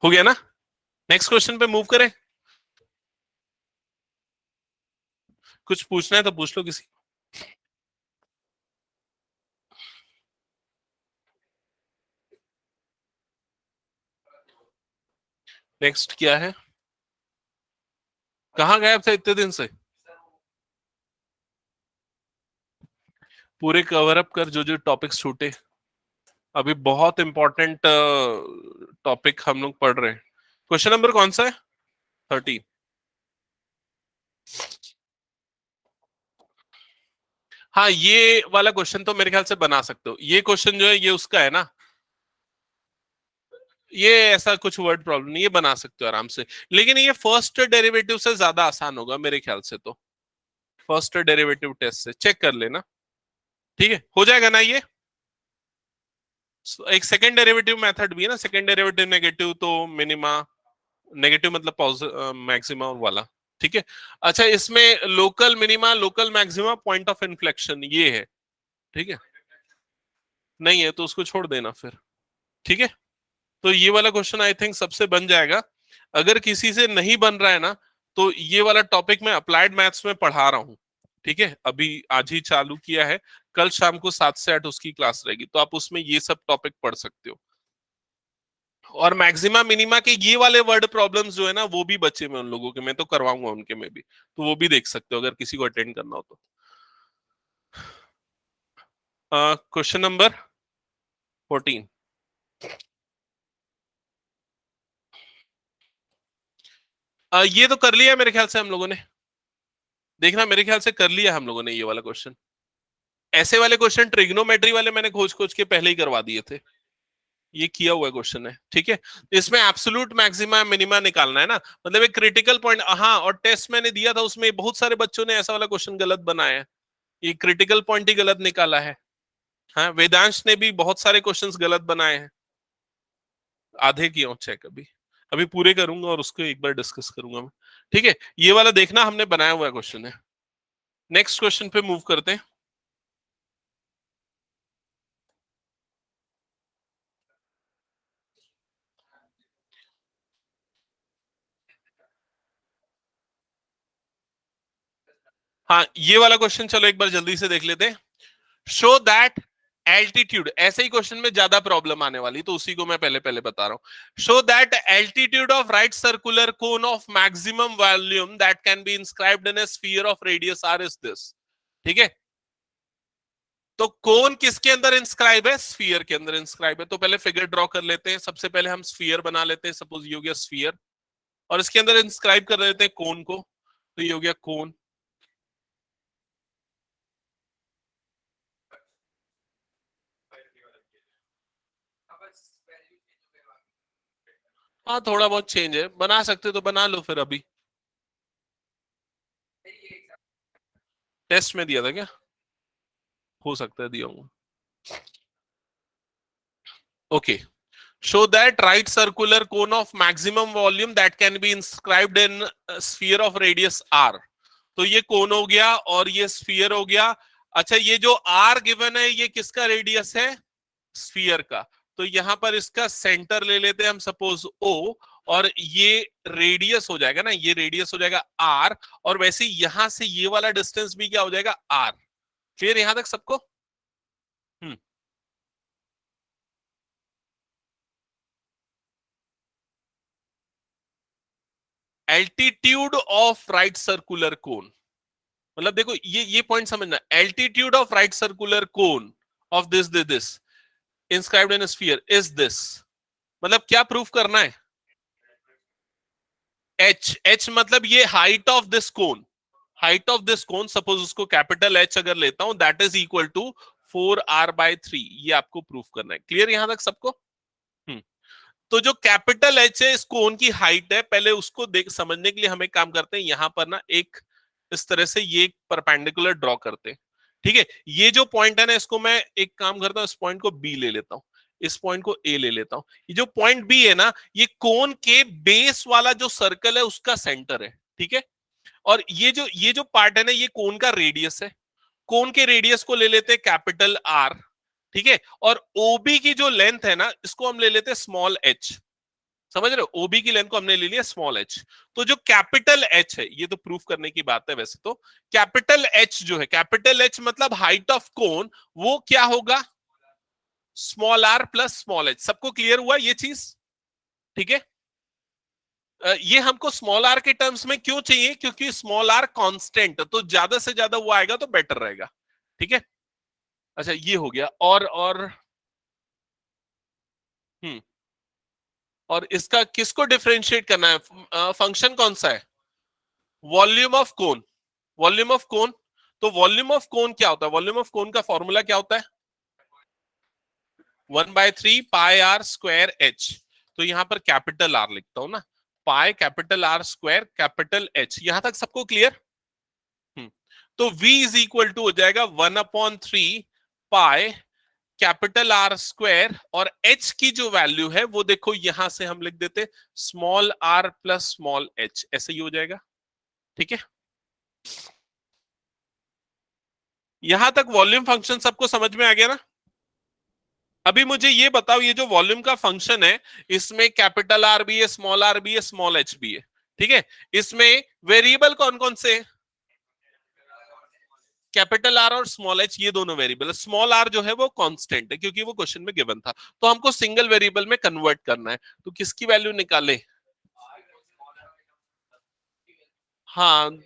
हो गया ना, नेक्स्ट क्वेश्चन पे मूव करें। कुछ पूछना है तो पूछ लो किसी। नेक्स्ट क्या है, कहाँ गायब थे इतने दिन से? पूरे कवर अप कर जो जो टॉपिक्स छूटे। अभी बहुत इंपॉर्टेंट टॉपिक हम लोग पढ़ रहे हैं। क्वेश्चन नंबर कौन सा है, 13। हाँ, ये वाला क्वेश्चन तो मेरे ख्याल से बना सकते हो। ये क्वेश्चन जो है ये उसका है ना, ये ऐसा कुछ वर्ड प्रॉब्लम नहीं, ये बना सकते हो आराम से, लेकिन ये फर्स्ट डेरिवेटिव से ज्यादा आसान होगा मेरे ख्याल से। तो फर्स्ट डेरिवेटिव टेस्ट से चेक कर लेना, ठीक है, हो जाएगा ना ये। एक सेकेंड डेरिवेटिव मेथड भी है ना, सेकेंड डेरिवेटिव नेगेटिव तो मिनिमा, नेगेटिव मतलब मैक्सिमा वाला, ठीक है। अच्छा, इसमें local minima local maxima point of inflection ये है, ठीक है। नहीं है तो उसको छोड़ देना फिर, ठीक है। तो ये वाला क्वेश्चन आई थिंक सबसे बन जाएगा। अगर किसी से नहीं बन रहा है ना, तो ये वाला टॉपिक मैं अप्लाइड मैथ्स में पढ़ा रहा हूँ, ठीक है, अभी आज ही चालू किया है। कल शाम को 7 से 8 उसकी क्लास रहेगी, तो आप उसमें ये सब टॉपिक पढ़ सकते हो। और मैक्सिमा मिनिमा के ये वाले वर्ड प्रॉब्लम्स जो है ना, वो भी बच्चे में उन लोगों के, मैं तो करवाऊंगा उनके में भी, तो वो भी देख सकते हो अगर किसी को अटेंड करना हो तो। Question number 14। ये तो कर लिया मेरे ख्याल से हम लोगों ने, देखना मेरे ख्याल से कर लिया हम लोगों ने ये वाला क्वेश्चन। ऐसे वाले क्वेश्चन ट्रिग्नोमेट्री वाले मैंने खोज खोज के पहले ही करवा दिए थे। ये किया हुआ क्वेश्चन है, ठीक है। इसमें एब्सोल्यूट मैक्सिमा मिनिमा निकालना है ना, मतलब एक क्रिटिकल पॉइंट। हाँ, और टेस्ट मैंने दिया था, उसमें बहुत सारे बच्चों ने ऐसा वाला क्वेश्चन गलत बनाया है, ये क्रिटिकल पॉइंट ही गलत निकाला है। हाँ, वेदांश ने भी बहुत सारे क्वेश्चंस गलत बनाए हैं, आधे किया हूं चेक अभी, अभी पूरे करूंगा और उसको एक बार डिस्कस करूंगा मैं, ठीक है। ये वाला देखना, हमने बनाया हुआ क्वेश्चन है। नेक्स्ट क्वेश्चन पे मूव करते हैं। हाँ, ये वाला क्वेश्चन चलो एक बार जल्दी से देख लेते हैं। शो दैट एल्टीट्यूड, ऐसे ही क्वेश्चन में ज्यादा प्रॉब्लम आने वाली, तो उसी को मैं पहले पहले बता रहा हूं। Show that altitude of right circular cone of maximum volume that can be inscribed in a sphere of radius R is this, ठीक है। तो कोन किसके अंदर इंस्क्राइब है? स्फीयर के अंदर इंस्क्राइब है। तो पहले फिगर ड्रॉ कर लेते हैं। सबसे पहले हम स्फीयर बना लेते हैं, सपोज ये हो गया स्फीयर, और इसके अंदर इंस्क्राइब कर लेते हैं कोन को, तो ये हो गया कोन। हाँ, थोड़ा बहुत चेंज है, बना सकते तो बना लो फिर। अभी टेस्ट में दिया था क्या? हो सकता है दिया हूँ। Okay, show that right circular cone of maximum volume that can be inscribed in a sphere of radius r। तो ये कोन हो गया और ये स्फीयर हो गया। अच्छा, ये जो r गिवन है ये किसका रेडियस है? स्फीयर का। तो यहां पर इसका सेंटर ले लेते हैं हम, सपोज o, और ये रेडियस हो जाएगा ना, ये रेडियस हो जाएगा r, और वैसे यहां से ये वाला डिस्टेंस भी क्या हो जाएगा? r। क्लियर यहां तक सबको? Hmm. Altitude of right circular cone, मतलब देखो ये पॉइंट समझना, altitude of right circular cone of this inscribed in sphere is this. मतलब क्या प्रूफ करना है? एच मतलब ये height of this cone, height of this cone, suppose उसको कैपिटल एच अगर लेता हूं, that is equal to 4r/3। ये आपको प्रूफ करना है। क्लियर यहां तक सबको? तो जो कैपिटल एच है इस कोन की हाइट है, पहले उसको देख समझने के लिए हम एक काम करते हैं, यहां पर ना एक इस तरह से ये परपेंडिकुलर ड्रॉ करते हैं, ठीक है। ये जो पॉइंट है ना, इसको मैं एक काम करता हूं, इस पॉइंट को बी ले लेता हूं, इस पॉइंट को ए ले लेता हूं। ये जो पॉइंट बी है ना, ये कोन के बेस वाला जो सर्कल है उसका सेंटर है, ठीक है। और ये जो पार्ट है ना, ये कोन का रेडियस है। कोन के रेडियस को ले लेते हैं कैपिटल आर, ठीक है। और ओबी की जो लेंथ है ना, इसको हम ले लेते हैं स्मॉल एच। समझ रहे हो? ओबी की लेंथ को हमने ले लिया स्मॉल एच। तो जो कैपिटल एच है, ये तो प्रूफ करने की बात है वैसे तो, कैपिटल एच जो है, कैपिटल एच मतलब हाइट ऑफ कोन, वो क्या होगा? Small R plus small H. सबको क्लियर हुआ ये चीज? ठीक है। ये हमको स्मॉल आर के टर्म्स में क्यों चाहिए? क्योंकि स्मॉल आर कांस्टेंट, तो ज्यादा से ज्यादा वो आएगा तो बेटर रहेगा, ठीक है। अच्छा, ये हो गया। और हम्म, और इसका किसको डिफरेंशिएट करना है? फंक्शन कौन सा है? Volume of cone, volume of cone. तो वॉल्यूम ऑफ कोन क्या होता है? वॉल्यूम ऑफ कोन का फॉर्मूला क्या होता है? 1/3 πr² h। तो यहां पर कैपिटल आर लिखता हूं ना, पाई capital R square capital H. यहां तक सबको क्लियर? तो v इज इक्वल टू हो जाएगा 1/3 कैपिटल आर स्क्वायर, और h की जो वैल्यू है वो देखो यहां से हम लिख देते small R plus small H, ऐसे ही हो जाएगा, ठीक है। यहां तक वॉल्यूम फंक्शन सबको समझ में आ गया ना? अभी मुझे ये बताओ, ये जो वॉल्यूम का फंक्शन है, इसमें कैपिटल आर भी है, स्मॉल आर भी है, स्मॉल एच भी है, ठीक है। इसमें वेरिएबल कौन कौन से? कैपिटल आर और स्मॉल एच, ये दोनों वेरिएबल है। स्मॉल आर जो है वो कांस्टेंट है, क्योंकि वो क्वेश्चन में गिवन था, तो हमको सिंगल वेरिएबल में कन्वर्ट करना है। तो किसकी वैल्यू निकाले? हाँ,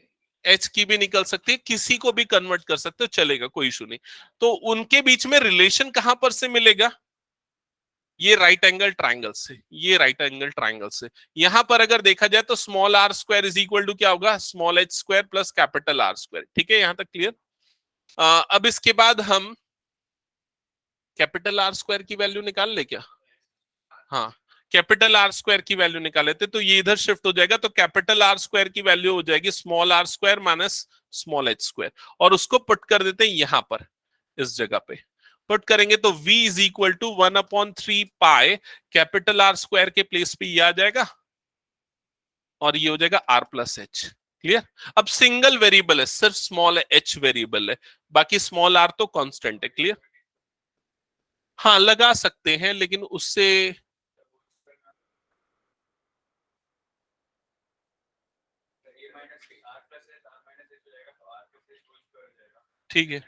एच की भी निकल सकती है, किसी को भी कन्वर्ट कर सकते हो, चलेगा, कोई इशू नहीं। तो उनके बीच में रिलेशन कहां पर से मिलेगा? ये राइट एंगल ट्राइंगल से, ये राइट एंगल ट्राइंगल से। यहां पर अगर देखा जाए तो small R square is equal to क्या होगा? Small H square plus capital R square, ठीक है। यहां तक क्लियर? अब इसके बाद हम कैपिटल आर स्क्वायर की वैल्यू निकाल ले क्या? हाँ, कैपिटल आर स्क्वायर की वैल्यू निकाले थे, तो ये इधर शिफ्ट हो जाएगा, तो कैपिटल आर स्क्वायर की वैल्यू हो जाएगी small R square minus small H square, और उसको पुट कर देते हैं यहां पर, इस जगह पे पुट करेंगे तो v is equal to 1/3 pi capital R square के प्लेस पे ये आ जाएगा, और ये हो जाएगा r प्लस एच। क्लियर? अब सिंगल वेरिएबल है, सिर्फ स्मॉल एच वेरिएबल है, बाकी स्मॉल आर तो कांस्टेंट है। क्लियर? हाँ, लगा सकते हैं, लेकिन उससे ठीक है।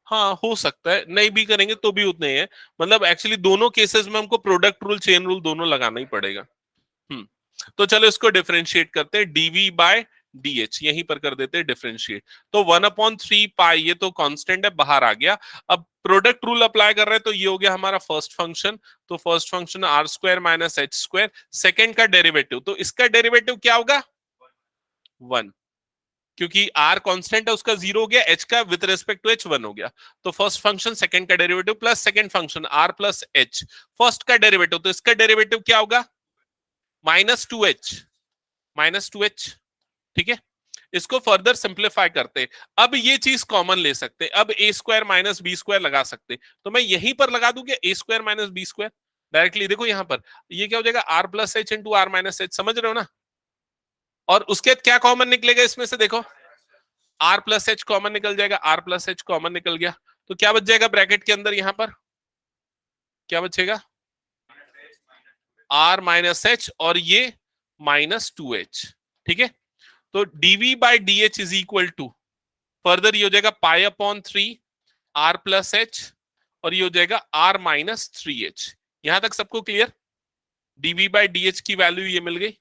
हाँ, हो सकता है, नहीं भी करेंगे तो भी उतने ही है, मतलब एक्चुअली दोनों केसेस में हमको प्रोडक्ट रूल चेन रूल दोनों लगाना ही पड़ेगा। तो चलो इसको डिफरेंशिएट करते हैं, डीवी बाय डी एच यहीं पर कर देते हैं डिफरेंशिएट। तो 1/3 पाई, ये तो कांस्टेंट है, बाहर आ गया। अब प्रोडक्ट रूल अप्लाई कर रहे हैं, तो ये हो गया हमारा फर्स्ट फंक्शन, तो first function R square minus H square, second का डेरिवेटिव, तो इसका डेरिवेटिव क्या होगा 1, क्योंकि r कांस्टेंट है उसका 0 हो गया, h का विद रिस्पेक्ट टू h 1 हो गया, तो फर्स्ट फंक्शन सेकंड का derivative plus second function r plus h, first का डेरिवेटिव, तो इसका डेरिवेटिव क्या होगा -2h, -2h। ठीक है, इसको फर्दर सिंप्लीफाई करते, अब ये चीज कॉमन ले सकते, अब a square minus B square लगा सकते, तो मैं यहीं पर लगा दूंगा a square minus B square directly. देखो यहां पर ये क्या हो जाएगा r plus H into R minus H, समझ रहे हो ना? और उसके बाद क्या कॉमन निकलेगा इसमें से, देखो r प्लस एच कॉमन निकल जाएगा, r प्लस एच कॉमन निकल गया, तो क्या बच जाएगा ब्रैकेट के अंदर, यहां पर क्या बचेगा r माइनस एच और ये -2h। ठीक है, तो dv by D H is equal to, further ये हो जाएगा π/3 r प्लस एच, और ये हो जाएगा r माइनस 3h। यहां तक सबको clear? dv by D H की वैल्यू ये मिल गई।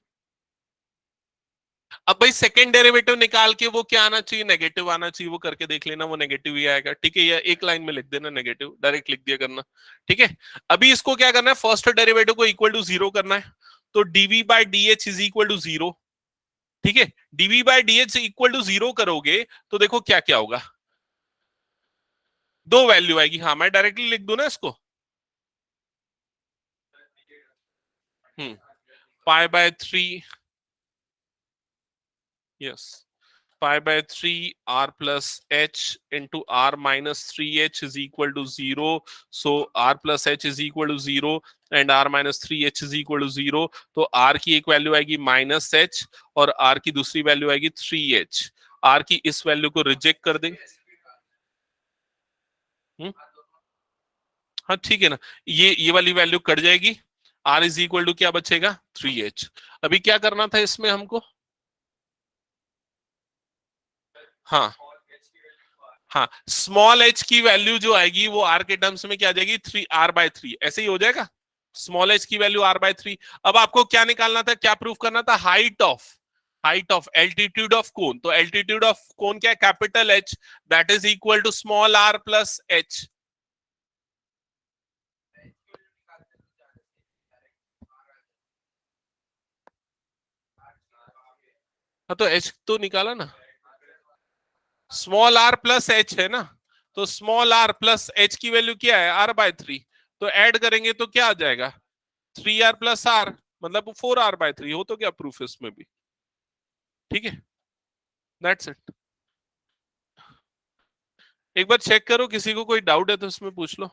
अब भाई सेकंड डेरिवेटिव निकाल के वो क्या आना चाहिए, नेगेटिव आना चाहिए, वो करके देख लेना, वो नेगेटिव ही आएगा। ठीक है, या एक लाइन में लिख देना नेगेटिव, डायरेक्ट लिख दिया करना। ठीक है, अभी इसको क्या करना है, फर्स्ट डेरिवेटिव को इक्वल टू 0 करना है, तो dv by D H is equal to 0। ठीक है, dv by D H equal to 0 करोगे तो देखो क्या क्या होगा, दो वैल्यू आएगी। हाँ, मैं डायरेक्टली लिख दूं ना इसको, π/3, yes, π/3 r plus h into r minus 3h is equal to 0. So r plus h is equal to 0 and r minus 3h is equal to 0. तो r की एक वैल्यू आएगी -h और r की दूसरी वैल्यू आएगी 3h। r की इस वैल्यू को रिजेक्ट कर देंगे। हाँ ठीक है ना, ये वाली वैल्यू कट जाएगी, r इज इक्वल टू क्या बचेगा 3h। अभी क्या करना था इसमें हमको, हाँ हाँ, स्मॉल h की वैल्यू जो आएगी वो r के टर्म्स में क्या आ जाएगी 3r/3, ऐसे ही हो जाएगा, स्मॉल h की वैल्यू r/3। अब आपको क्या निकालना था, क्या प्रूफ करना था, height of altitude of cone, तो एल्टीट्यूड ऑफ कोन क्या है capital H, that is equal to small r plus h। हाँ, तो h तो निकाला ना, स्मॉल r प्लस एच है ना, तो स्मॉल r प्लस एच की वैल्यू क्या है r/3, तो ऐड करेंगे तो क्या आ जाएगा 3r प्लस r, मतलब 4r/3, हो तो क्या प्रूफ इसमें भी। ठीक है, दैट्स इट। एक बार चेक करो, किसी को कोई डाउट है तो इसमें पूछ लो।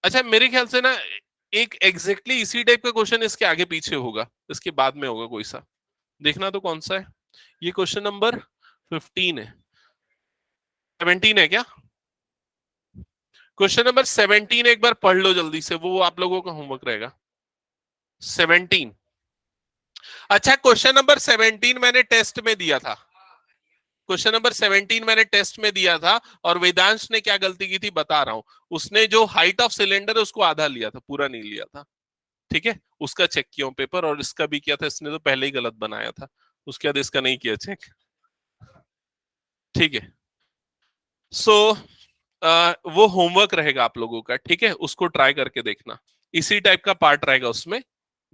अच्छा, मेरे ख्याल से ना एक एग्जैक्टली इसी टाइप का क्वेश्चन इसके आगे पीछे होगा, इसके बाद में होगा कोई सा, देखना तो कौन सा है। ये क्वेश्चन नंबर 15 है, 17 है क्या, क्वेश्चन नंबर 17 एक बार पढ़ लो जल्दी से, वो आप लोगों का होमवर्क रहेगा 17। अच्छा, क्वेश्चन नंबर 17 मैंने टेस्ट में दिया था, क्वेश्चन नंबर 17 मैंने टेस्ट में दिया था, और वेदांश ने क्या गलती की थी बता रहा हूं, उसने जो हाइट ऑफ सिलेंडर है उसको आधा लिया था, पूरा नहीं लिया था। ठीक है, उसका चेक किया पेपर, और इसका भी किया था, इसने तो पहले ही गलत बनाया था, उसके बाद इसका नहीं किया चेक। ठीक है, सो वो होमवर्क रहेगा आप लोगों का, ठीक है, उसको ट्राई करके देखना, इसी टाइप का पार्ट रहेगा उसमें,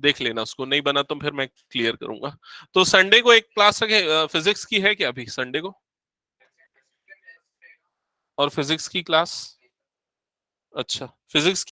देख लेना उसको, नहीं बना तो फिर मैं क्लियर करूंगा। तो संडे को एक क्लास रखे, फिजिक्स की है क्या अभी संडे को, और फिजिक्स की क्लास अच्छा फिजिक्स